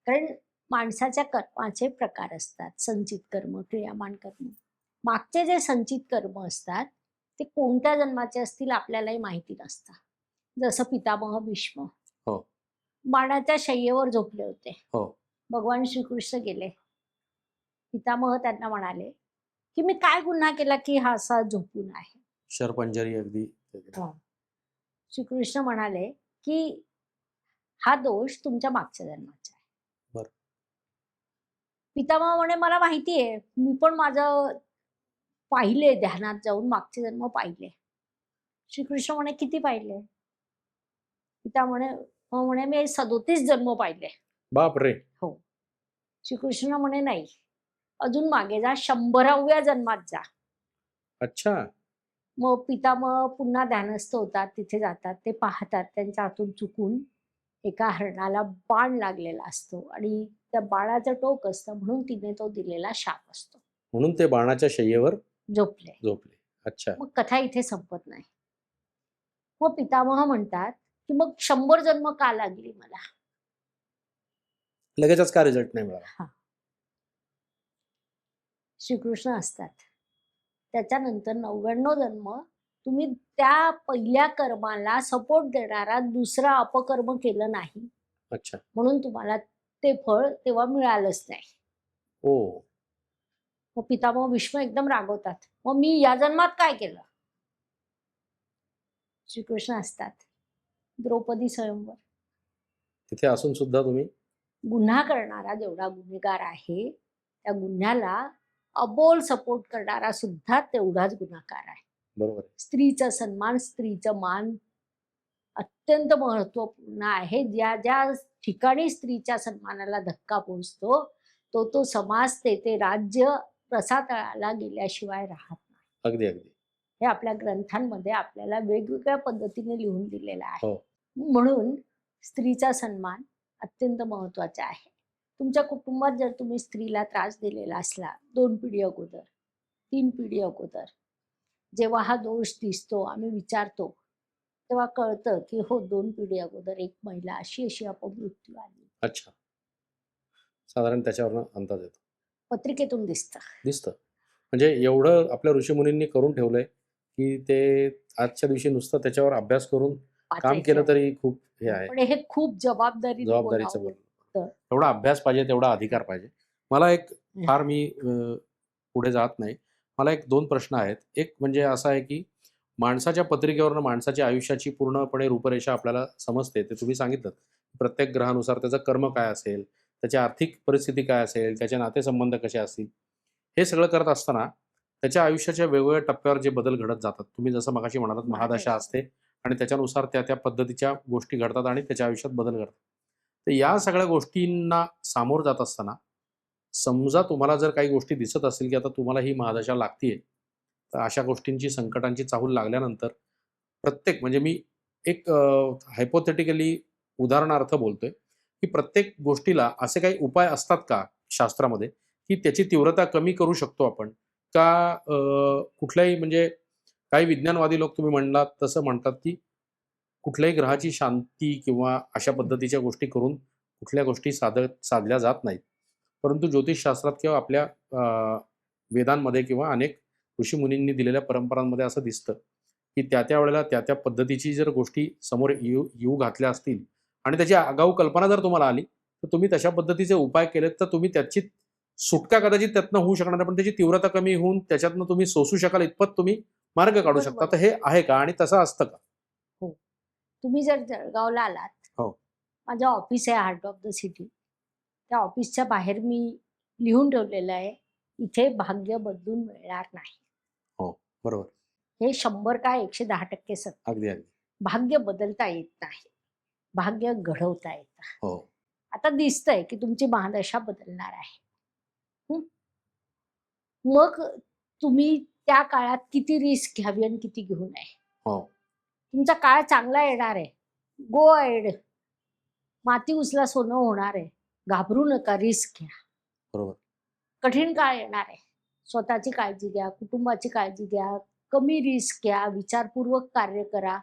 कारण माणसाच्या कर्माचे प्रकार असतात. संचित कर्म, क्रियामान कर्म. मागचे जे संचित कर्म असतात, ते कोणत्या जन्माचे असतील आपल्यालाही माहिती नसतं. जसं पितामह भीष्म हो. बाणाच्या शय्येवर झोपले होते. हो. भगवान श्रीकृष्ण गेले. पितामह त्यांना म्हणाले, की मी काय गुन्हा केला की हा असा झोपून आहे? शरपंजरी अगदी. श्रीकृष्ण म्हणाले, की हा दोष तुमच्या मागच्या जन्माचा आहे. बरं. पितामह म्हणे, मला माहिती आहे. मी पण माझं पाहिले ध्यानात जाऊन मागचे जन्म पाहिले. श्रीकृष्ण म्हणे, किती पाहिले? पितामह म्हणे, मी 37 जन्म पाहिले. बापरे! हो. श्रीकृष्ण म्हणे, नाही. अजून मागे जा, 100व्या जन्मात जा. अच्छा. मग पितामह पुन्हा ध्यानस्थ होतात, तिथे जातात. ते पाहतात त्यांच्या हातून चुकून एका हरणाला बाण लागलेला असतो आणि त्या बाणाचं टोक असतं, म्हणून तिने तो दिलेला शाप असतो. म्हणून ते बाणाच्या शय्येवर झोपले. झोपले. अच्छा. मग कथा इथे संपत नाही. मग पितामह म्हणतात, की मग 100 जन्म का लागली मला? लगेचच का रिझल्ट नाही मिळाला? हां. श्रीकृष्ण असतात. त्याच्यानंतर 99 जन्म तुम्ही त्या पहिल्या कर्माला सपोर्ट देणारा दुसरा अपकर्म केलं नाही. अच्छा. म्हणून तुम्हाला ते फळ तेव्हा मिळालंच नाही. ओह! मग पितामह भीष्म एकदम रागवतात. मग मी या जन्मात काय केलं? श्रीकृष्ण असतात. द्रौपदी स्वयंवर. तिथे असून सुद्धा तुम्ही गुन्हा करणारा जेवढा गुन्हेगार आहे, त्या गुन्ह्याला अबोल सपोर्ट करणारा सुद्धा तेवढाच गुन्हेगार आहे. बरोबर आहे. स्त्रीचा सन्मान, स्त्रीचं मान अत्यंत महत्त्वपूर्ण आहे. ज्या ज्या ठिकाणी स्त्रीच्या सन्मानाला धक्का पोहोचतो, तो समाज ते राज्य रसातळाला गेल्याशिवाय राहत नाही. अगदी अगदी. हे आपल्या ग्रंथांमध्ये आपल्याला वेगवेगळ्या पद्धतीने लिहून दिलेलं आहे. हो. म्हणून स्त्रीचा सन्मान अत्यंत महत्त्वाचा आहे. तुमच्या कुटुंबात जर तुम्ही स्त्रीला त्रास दिलेला असला 2 पिढी अगोदर, 3 पिढी अगोदर, जेव्हा हा दोष दिसतो, आम्ही विचारतो, तेव्हा कळतं की हो 2 पिढी अगोदर एक महिला अशी अपमृत्यू आली. अच्छा. साधारण त्याच्यावरनं अंदाज येतो. पत्रिकेतून दिसतं. म्हणजे एवढं आपल्या ऋषीमुनींनी करून ठेवलंय, की ते आजच्या दिवशी नुसतं त्याच्यावर अभ्यास करून काम वाचायचं. केलं तरी खूप हे आहे. पण हे खूप जबाबदारीने जबाबदारीचं बोलावं बोलणं. लागतं. तेवढा अभ्यास पाहिजे, तेवढा अधिकार पाहिजे. मला एक फार मी पुढे जात नाही. मला एक 2 प्रश्न आहेत. एक म्हणजे असा आहे, की माणसाच्या पत्रिकेवरनं माणसाच्या आयुष्याची पूर्णपणे रूपरेषा आपल्याला समजते. ते तुम्ही सांगितलंत. प्रत्येक ग्रहानुसार त्याचं कर्म काय असेल, त्याची आर्थिक परिस्थिती काय असेल, त्याचे नातेसंबंध कसे असतील, हे सगळं करत असताना त्याच्या आयुष्याच्या वेगवेगळ्या टप्प्यावर जे बदल घडत जातात. तुम्ही जसं मगाशी म्हणालात महादशा असते आणि त्याच्यानुसार त्या पद्धतीच्या गोष्टी घडतात आणि त्याच्या आयुष्यात बदल घडतात. तर या सगळ्या गोष्टींना सामोरं जात असताना समजा तुम्हाला जर काही गोष्टी दिसत असतील, की आता तुम्हाला ही महादशा लागतीये, तर अशा गोष्टींची संकटांची चाहूल लागल्यानंतर प्रत्येक म्हणजे मी एक हायपोथेटिकली उदाहरणार्थ बोलतोय, की प्रत्येक गोष्टीला असे काही उपाय असतात का शास्त्रामध्ये, की त्याची तीव्रता कमी करू शकतो आपण? का कुठल्याही म्हणजे काही विज्ञानवादी लोक तुम्ही म्हणलात तसं म्हणतात, की कुठल्याही ग्रहाची शांती किंवा अशा पद्धतीच्या गोष्टी करून कुठल्या गोष्टी साधल्या जात नाहीत. परंतु ज्योतिषशास्त्रात किंवा आपल्या वेदांमध्ये किंवा अनेक ऋषीमुनींनी दिलेल्या परंपरांमध्ये असं दिसतं, की त्या वेळेला त्या पद्धतीची जर गोष्टी समोर येऊ घातल्या असतील आणि त्याची आगाऊ कल्पना जर तुम्हाला आली, तर तुम्ही तशा पद्धतीचे उपाय केलेत, तर तुम्ही त्याची सुटका कदाचित त्यातनं होऊ शकणार नाही, पण त्याची तीव्रता कमी होऊन त्याच्यातनं तुम्ही सोसू शकाल इतपत तुम्ही मार्ग काढू शकता. बरोबर. तर हे आहे का आणि तसं असतं का? हो. तुम्ही जर जळगावला आलात, हो. माझं ऑफिस आहे हार्ट ऑफ द सिटी. त्या ऑफिसच्या बाहेर मी लिहून ठेवलेलं आहे, इथे भाग्य बदलून मिळणार नाही. हो, बरोबर. हे 100 काय 110% सत्य. अगदी, अगदी. भाग्य बदलता येत नाही. भाग्य घडवता येतं. हो. आता दिसतंय की तुमची महादशा बदलणार आहे. हं? मग तुम्ही त्या काळात किती रिस्क घ्यावी आणि किती घेऊ नये. हो. तुमचा काळ चांगला येणार आहे. Go ahead. माती उचला सोनं होणार आहे. घाबरू नका, रिस्क घ्या. बरोबर. कठीण काळ येणार आहे. स्वतःची काळजी घ्या, कुटुंबाची काळजी घ्या, कमी रिस्क घ्या, विचारपूर्वक कार्य करा.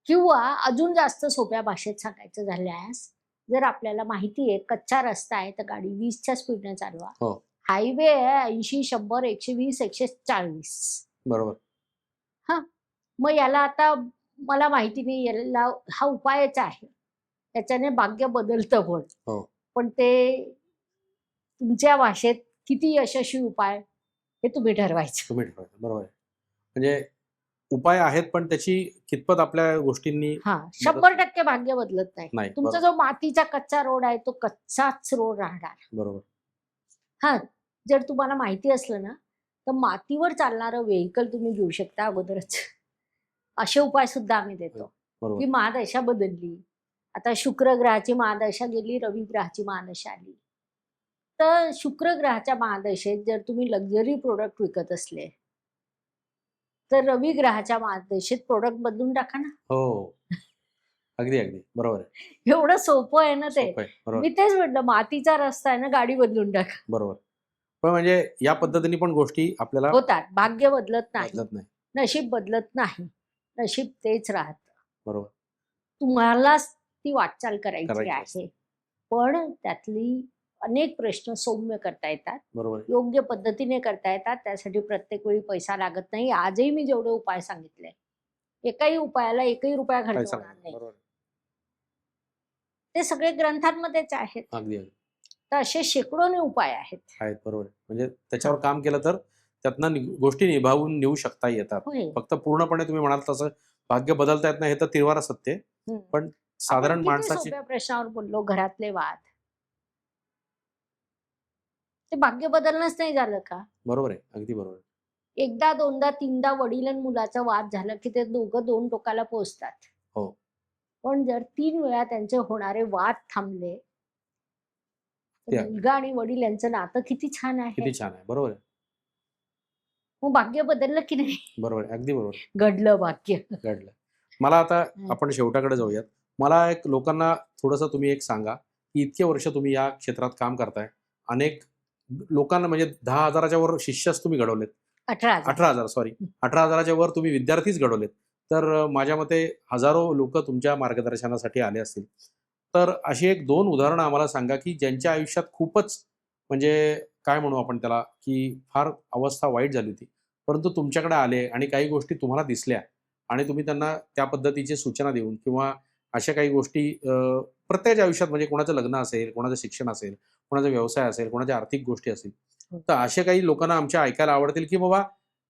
किंवा अजून जास्त सोप्या भाषेत सांगायचं झाल्यास, जर आपल्याला माहिती आहे कच्चा रस्ता आहे तर गाडी 20च्या स्पीडने चालवा. हो. हायवे आहे 80, 100, 120, 140. बरोबर. हां. मग याला आता मला माहिती नाही, याला हा उपायच आहे. त्याच्याने भाग्य बदलतं पण. हो. पण ते तुमच्या भाषेत किती यशस्वी उपाय हे तुम्ही ठरवायचं. तुम्ही ठरवायचं. बरोबर आहे. म्हणजे उपाय आहेत, पण त्याची कितपत आपल्या गोष्टींनी हां, 100% भाग्य बदलत नाही. नाही. तुमचा जो मातीचा कच्चा रोड आहे तो कच्चाच रोड राहणार. बरोबर. हां, जर तुम्हाला माहिती असलं ना, तर मातीवर चालणारं व्हेइकल तुम्ही घेऊ शकता अगोदरच. असे उपाय सुद्धा आम्ही देतो. बरोबर. की महादशा बदलली. आता शुक्र ग्रहाची महादशा गेली, रवी ग्रहाची महादशा आली. तर शुक्र ग्रहाच्या महादशेत जर तुम्ही लक्झरी प्रोडक्ट विकत असले, तर रवी ग्रहाच्या महादशेत प्रोडक्ट बदलून टाका ना. हो. अगदी, अगदी. बरोबर आहे. एवढं सोपं आहे ना ते. सोपं आहे. बरोबर. मी तेच म्हटलं मातीचा रस्ता आहे ना, गाडी बदलून टाका. बरोबर. पण म्हणजे या पद्धतीने पण गोष्टी आपल्याला होतात. भाग्य बदलत नाही. बदलत नाही. नशीब बदलत नाही. नशीब तेच राहतं. बरोबर. तुम्हालाच ती वाटचाल करायची करायची आहे. असते. पण त्यातली अनेक प्रश्न सौम्य करता येतात. बरोबर आहे. योग्य पद्धतीने करता येतात. त्यासाठी प्रत्येक वेळी पैसा लागत नाही. आजही मी जेवढे उपाय सांगितले, एकाही उपायाला एकही रुपया खर्च पैसा होणार नाही. बरोबर. ते सगळे ग्रंथांमध्येच आहेत. अगदी, अगदी. तर असे शेकडोने उपाय आहेत. आहेत. बरोबर आहे. म्हणजे त्याच्यावर काम केलं तर त्यातनं गोष्टी निभावून नेऊ शकता येतात. होय. फक्त पूर्णपणे तुम्ही म्हणाल तसं भाग्य बदलता येत नाही हे तर तिरवारा सत्य आहे. हं. पण साधारण आपण किती माणसाची सोप्या प्रश्नावर बोललो, घरातले वाद. ते भाग्य बदलणंच नाही झालं का? बरोबर आहे, अगदी बरोबर आहे. एकदा, दोनदा, तीनदा वडील आणि मुलाचा वाद झाला, की ते दोघं 2 टोकाला पोहोचतात. हो, पण जर 3 वेळा त्यांचे होणारे वाद थांबले, तर ते मुलगा आणि वडील यांचं नातं किती छान आहे. किती छान आहे. बरोबर आहे, मग भाग्य बदललं की नाही? बरोबर आहे, अगदी बरोबर आहे. घडलं भाग्य. घडलं. मला आता हं. आपण शेवटाकडे जाऊयात. मला एक लोकांना थोडंसं तुम्ही एक सांगा, की इतके वर्ष तुम्ही या क्षेत्रात काम करताय. अनेक लोकांना म्हणजे 10,000च्या वर शिष्यच तुम्ही घडवलेत. 18,000. 18,000 सॉरी. 18,000च्या वर तुम्ही विद्यार्थीच घडवलेत. तर माझ्या मते हजारो लोकं तुमच्या मार्गदर्शनासाठी आले असतील. तर अशी एक 2 उदाहरणं आम्हाला सांगा, की ज्यांच्या आयुष्यात खूपच म्हणजे काय म्हणू आपण त्याला, की फार अवस्था वाईट झाली होती. परंतु तुमच्याकडे आले आणि काही गोष्टी तुम्हाला दिसल्या आणि तुम्ही त्यांना त्या पद्धतीची सूचना देऊन किंवा अशा काही गोष्टी प्रत्येकाच्या आयुष्यात म्हणजे कोणाचं लग्न असेल, कोणाचं शिक्षण असेल, कोणाचा व्यवसाय असेल, कोणाच्या आर्थिक गोष्टी असतील. हो. तर अशा काही लोकांना आमच्या ऐकायला आवडतील, की बाबा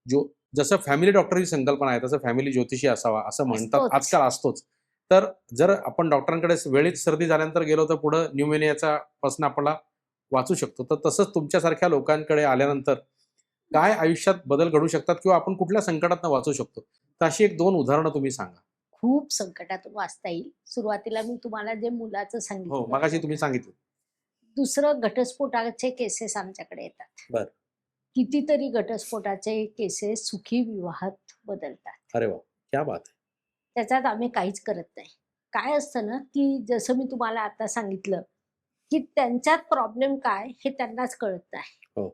जो जसं फॅमिली डॉक्टर ही संकल्पना आहे, तसं फॅमिली ज्योतिषी असावा असं म्हणतात. असतोच. आजकाल असतोच. तर जर आपण डॉक्टरांकडे वेळीच सर्दी झाल्यानंतर गेलो, तर पुढं न्यूमोनियाचा पासून आपल्याला वाचू शकतो. तर तसंच तुमच्यासारख्या लोकांकडे आल्यानंतर काय आयुष्यात बदल घडू शकतात किंवा आपण कुठल्या संकटातनं वाचू शकतो? तर अशी 1-2 उदाहरणं तुम्ही सांगा. खूप संकटातून वाचता येईल. सुरुवातीला मी तुम्हाला जे मुलाचं हो, सांगितलं मगाशी होतं. तुम्ही सांगितलं. दुसरं घटस्फोटाचे केसेस आमच्याकडे येतात. बरं. कितीतरी घटस्फोटाचे केसेस सुखी विवाहात बदलतात. अरे वाह! क्या बात है! त्याच्यात आम्ही काहीच करत नाही. काय असतं ना, की जसं मी तुम्हाला आता सांगितलं, की त्यांच्यात प्रॉब्लेम काय हे त्यांनाच कळत नाही. हो,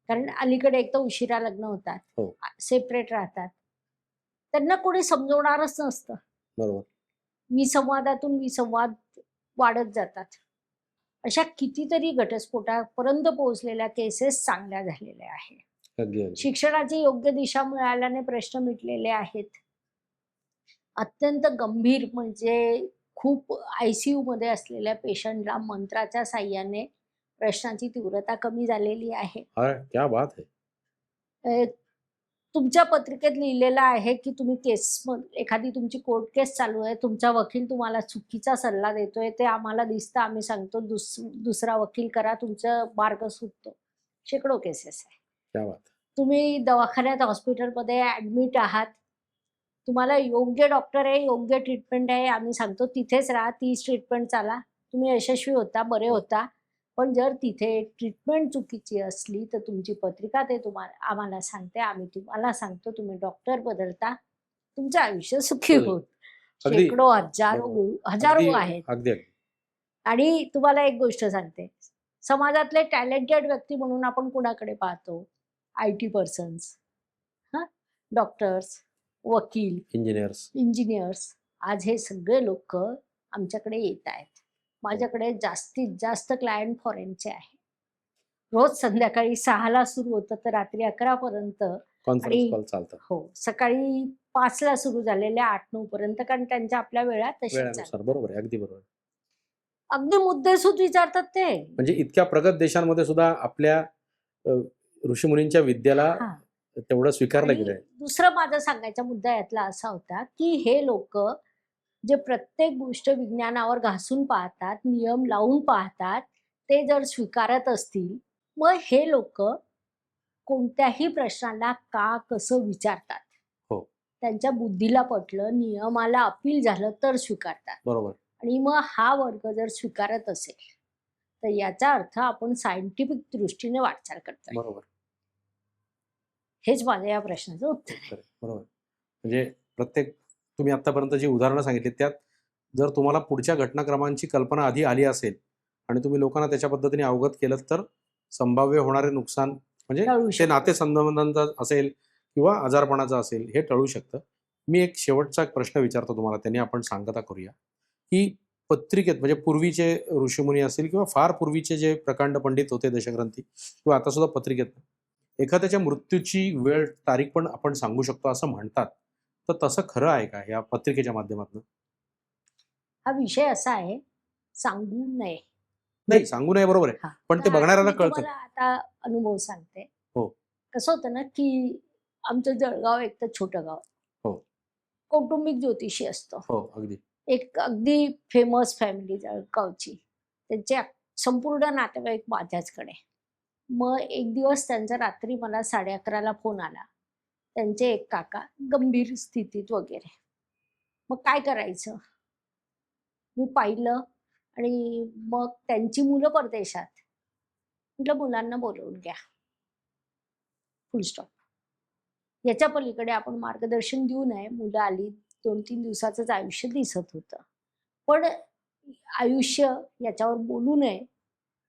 कारण अलीकडे एक तर उशिरा लग्न होतात, हो. सेपरेट राहतात. त्यांना कोणी समजवणारच नसतं. बरोबर. विसंवादातून विसंवाद वाढत जातात. अशा कितीतरी घटस्फोटापर्यंत पोहोचलेल्या केसेस चांगल्या झालेल्या आहेत. अगदी, अगदी. शिक्षणाची योग्य दिशा मिळाल्याने प्रश्न मिटलेले आहेत. अत्यंत गंभीर म्हणजे खूप आय-सी-यूमध्ये असलेल्या पेशंटला मंत्राच्या साहाय्याने प्रश्नाची तीव्रता कमी झालेली आहे. क्या बात है! अ, तुमच्या पत्रिकेत लिहिलेलं आहे, की तुम्ही एखादी तुमची कोर्ट केस चालू आहे. तुमचा वकील तुम्हाला चुकीचा सल्ला देतोय. ते आम्हाला दिसतं. आम्ही सांगतो दुसरा वकील करा. तुमचा मार्ग सुटतो. शेकडो केसेस आहे. क्या बात है! तुम्ही दवाखान्यात हॉस्पिटलमध्ये ॲडमिट आहात. तुम्हाला योग्य डॉक्टर आहे, योग्य ट्रीटमेंट आहे. आम्ही सांगतो तिथेच राहा. तीच ट्रीटमेंट चाला. तुम्ही यशस्वी होता, बरे हो, होता. पण जर तिथे ट्रीटमेंट चुकीची असली, तर तुमची पत्रिका ते आम्हाला सांगते. आम्ही तुम्हाला सांगतो तुम्ही डॉक्टर बदलता. तुमचं आयुष्य सुखी बरोबर. होईल. अगदी शेकडो, हजारो बरोबर. हजारो अगदी, आहेत. अगदी, अगदी. आणि तुम्हाला एक गोष्ट सांगते. समाजातले टॅलेंटेड व्यक्ती म्हणून आपण कुणाकडे पाहतो? आय-टी पर्सन्स, हां, डॉक्टर्स, वकील, इंजिनिअर्स. इंजिनिअर्स. आज हे सगळे लोकं आमच्याकडे येत आहेत. हो. माझ्याकडे जास्तीत जास्त क्लायंट फॉरेनचे आहे. रोज संध्याकाळी 6:00ला सुरू होतं तर रात्री 11:00 पर्यंत कॉन्फरन्स आणि कॉल चालतात. हो, सकाळी 5:00ला सुरू झालेल्या 8-9 पर्यंत कारण त्यांच्या आपल्या वेळा तशाच चालतात. वेळेनुसार. बरोबर आहे. अगदी बरोबर आहे. अगदी मुद्देसूद विचारतात ते. म्हणजे इतक्या प्रगत देशांमध्ये सुद्धा आपल्या अ, ऋषीमुनींच्या विद्येला हां. तेवढं स्वीकारलं आणि गेलंय. दुसरं माझा सांगायचा मुद्दा यातला असा होता, की हे लोकं जे प्रत्येक गोष्ट विज्ञानावर घासून पाहतात, नियम लावून पाहतात, ते जर स्वीकारत असतील, मग हे लोकं कोणत्याही प्रश्नाला का, कसं विचारतात. हो, त्यांच्या बुद्धीला पटलं, नियमाला अपील झालं तर स्वीकारतात. बरोबर, आणि मग हा वर्ग जर स्वीकारत असेल, तर याचा अर्थ आपण सायंटिफिक दृष्टीने वाटचाल करतोय. बरोबर. हेच माझ्या या प्रश्नाचं उत्तर आहे. उत्तर आहे. बरोबर. म्हणजे प्रत्येक तुम्ही आत्तापर्यंत जी उदाहरणं सांगितली त्यात जर तुम्हाला पुढच्या घटनाक्रमांची कल्पना आधी आली असेल आणि तुम्ही लोकांना त्याच्या पद्धतीने अवगत केलंत, तर संभाव्य होणारे नुकसान म्हणजे टळू ते शकतं. नातेसंबंधांचं असेल किंवा आजारपणाचं असेल, हे टळू शकतं. मी एक शेवटचा एक प्रश्न विचारतो तुम्हाला, त्याने आपण सांगता करूया, की पत्रिकेत म्हणजे पूर्वीचे ऋषीमुनी असतील किंवा फार पूर्वीचे जे प्रकांड पंडित होते दशग्रंथी किंवा आता सुद्धा पत्रिकेत एखाद्याच्या मृत्यूची वेळ, तारीख पण आपण सांगू शकतो असं म्हणतात. तर तसं खरं आहे का या पत्रिकेच्या माध्यमातून? हा विषय असा आहे, सांगू नये. नाही, सांगू नये बरोबर आहे. हां. पण ते तर बघणाऱ्याला मी कळतं. तुम्हाला आता अनुभव सांगते. हो, कसं होतं ना, की आमचं जळगाव एक तर छोटं गाव. हो, कौटुंबिक ज्योतिषी असतो. हो. अगदी. एक अगदी फेमस फॅमिली जळगावची. त्यांचे संपूर्ण नातेवाईक माझ्याचकडे. मग एक दिवस त्यांचा रात्री मला 11:30ला फोन आला. त्यांचे एक काका गंभीर स्थितीत वगैरे. मग काय करायचं? मी पाहिलं आणि मग त्यांची मुलं परदेशात. म्हटलं मुलांना बोलवून घ्या. फुल स्टॉप. याच्या पलीकडे आपण मार्गदर्शन देऊ नये. मुलं आली, 2-3 दिवसाचंच आयुष्य दिसत होतं. पण आयुष्य याच्यावर बोलू नये.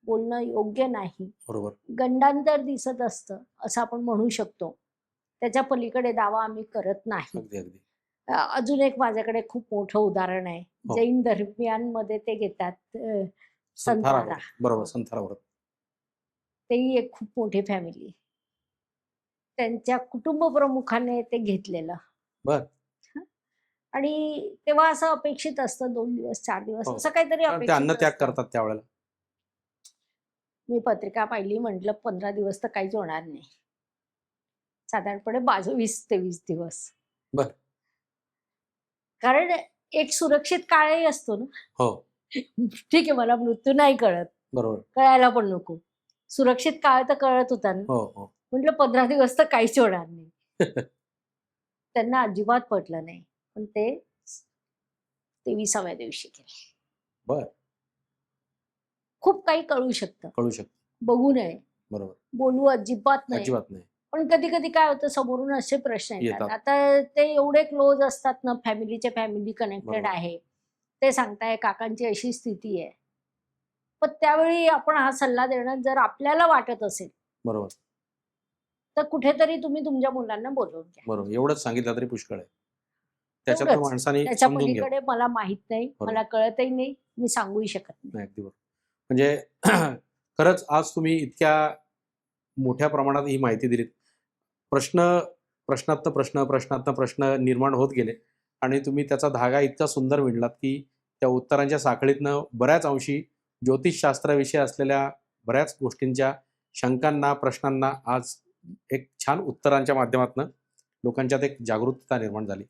बोलणं योग्य नाही. बरोबर. गंडांतर दिसत असतं असं आपण म्हणू शकतो. त्याच्या पलीकडे दावा आम्ही करत नाही. अगदी अगदी. अजून एक माझ्याकडे खूप मोठं उदाहरण आहे. हो. जैन धर्मियांमध्ये ते घेतात संथारा संथारा. व्रत. बरोबर, संथारा व्रत. तेही एक खूप मोठी फॅमिली. त्यांच्या कुटुंब प्रमुखाने ते घेतलेलं. बर. आणि तेव्हा असं अपेक्षित असतं 2 दिवस 4 दिवस हो. असं काहीतरी कारण ते अपेक्षित अन्नत्याग असतं. करतात त्यावेळेला. मी पत्रिका पाहिली, म्हटलं 15 दिवस तर काहीच होणार नाही. साधारणपणे 22-23 दिवस. बर. कारण एक सुरक्षित काळही असतो ना. हो. ठीक आहे, मला मृत्यू नाही कळत, बरोबर. कळायला पण नको. सुरक्षित काळ तर कळत होता ना. हो हो. म्हटलं 15 दिवस तर काहीच होणार नाही. त्यांना अजिबात पटलं नाही. पण ते 23व्या दिवशी केले. बर. खूप काही कळू शकतं. कळू शकतं. बघू नये. बरोबर. बोलू अजिबात नाही. अजिबात नाही. पण कधी-कधी काय होतं, समोरून असे प्रश्न येतात. येतात. आता ते एवढे क्लोज असतात ना, फॅमिलीचे फॅमिली कनेक्टेड बरोबर. आहे. ते सांगताय काकांची अशी स्थिती आहे. पण त्यावेळी आपण हा सल्ला देणं जर आपल्याला वाटत असेल, बरोबर. तर कुठेतरी तुम्ही तुमच्या मुलांना बोलवून घ्या. बरोबर. एवढंच सांगितलं तरी पुष्कळ आहे. त्याच्यात एवढंच. माणसाने त्याच्या समजून घ्यावं. पलीकडे मला माहित नाही, बरोबर. मला कळतही नाही, मी सांगूही शकत नाही. नाही, अगदी बरोबर. म्हणजे खरंच आज तुम्ही इतक्या मोठ्या प्रमाणात ही माहिती दिलीत. प्रश्नातनं प्रश्न निर्माण होत गेले आणि तुम्ही त्याचा धागा इतका सुंदर विणलात की त्या उत्तरांच्या साखळीतनं बऱ्याच अंशी ज्योतिषशास्त्राविषयी असलेल्या बऱ्याच गोष्टींच्या शंकांना, प्रश्नांना आज एक छान उत्तरांच्या माध्यमातून लोकांच्यात एक जागरूकता निर्माण झाली.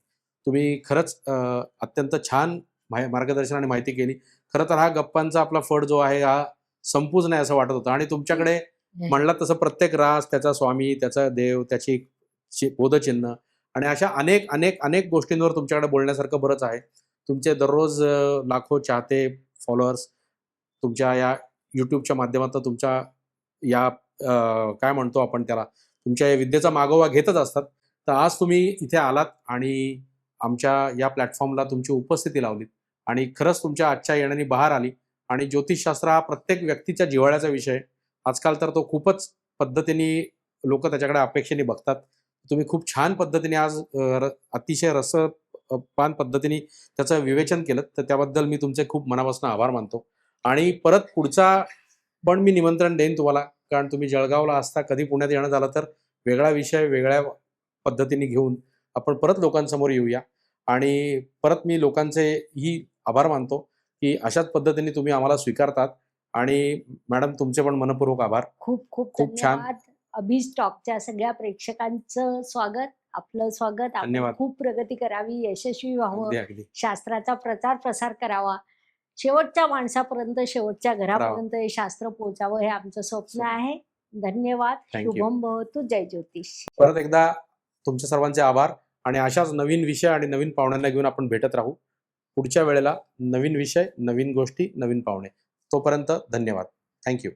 तुम्ही खरंच अत्यंत छान मार्गदर्शन आणि माहिती केली. खरं तर हा गप्पांचा आपला फड जो आहे हा संपूच नाही असं वाटत होतं आणि तुमच्याकडे म्हणलात तसं प्रत्येक रास, त्याचा स्वामी, त्याचा देव, त्याची बोधचिन्ह आणि अशा अनेक गोष्टींवर तुमच्याकडे बोलण्यासारखं बरंच आहे. तुमचे दररोज लाखो चाहते, फॉलोअर्स तुमच्या या YouTubeच्या माध्यमातून तुमच्या या काय म्हणतो आपण त्याला, तुमच्या या विद्येचा मागोवा घेतच असतात. तर आज तुम्ही इथे आलात आणि आमच्या या प्लॅटफॉर्मला तुमची उपस्थिती लावलीत आणि खरंच तुमच्या आजच्या येण्याने बहार आली आणि ज्योतिषशास्त्र हा प्रत्येक व्यक्तीच्या जिव्हाळ्याचा विषय आहे. आजकाल तर तो खूपच पद्धतीने लोक त्याच्याकडे अपेक्षेने बघतात. तुम्ही खूप छान पद्धतीने आज अतिशय रसपान पद्धतीने त्याचं विवेचन केलं, तर त्याबद्दल मी तुमचे खूप मनापासून आभार मानतो आणि परत पुढचा पण मी निमंत्रण देईन तुम्हाला, कारण तुम्ही जळगावला असता, कधी पुण्यात येणं झालं तर वेगळा विषय वेगळ्या पद्धतीने घेऊन आपण परत लोकांसमोर येऊया आणि परत मी लोकांचेही आभार मानतो की अशाच पद्धतीने तुम्ही आम्हाला स्वीकारतात आणि मॅडम तुमचे पण मनपूर्वक आभार. खूप खूप खूप छान. धन्यवाद. अभिज टॉकच्या सगळ्या प्रेक्षकांचं स्वागत, आपलं स्वागत. आपण धन्यवाद. खूप प्रगती करावी, यशस्वी व्हावं, अगदी अगदी. शास्त्राचा प्रचार प्रसार करावा, शेवटच्या माणसापर्यंत, शेवटच्या घरापर्यंत हे शास्त्र पोहोचावं, हे आमचं स्वप्न आहे. धन्यवाद. Thank you. शुभम भवतु. जय ज्योतिष. परत एकदा तुमच्या सर्वांचे आभार आणि अशाच नवीन विषय आणि नवीन पाहुण्यांना घेऊन आपण भेटत राहू. पुढच्या वेळेला नवीन विषय, नवीन गोष्टी, नवीन पाहुणे. तोपर्यंत धन्यवाद. थँक्यू.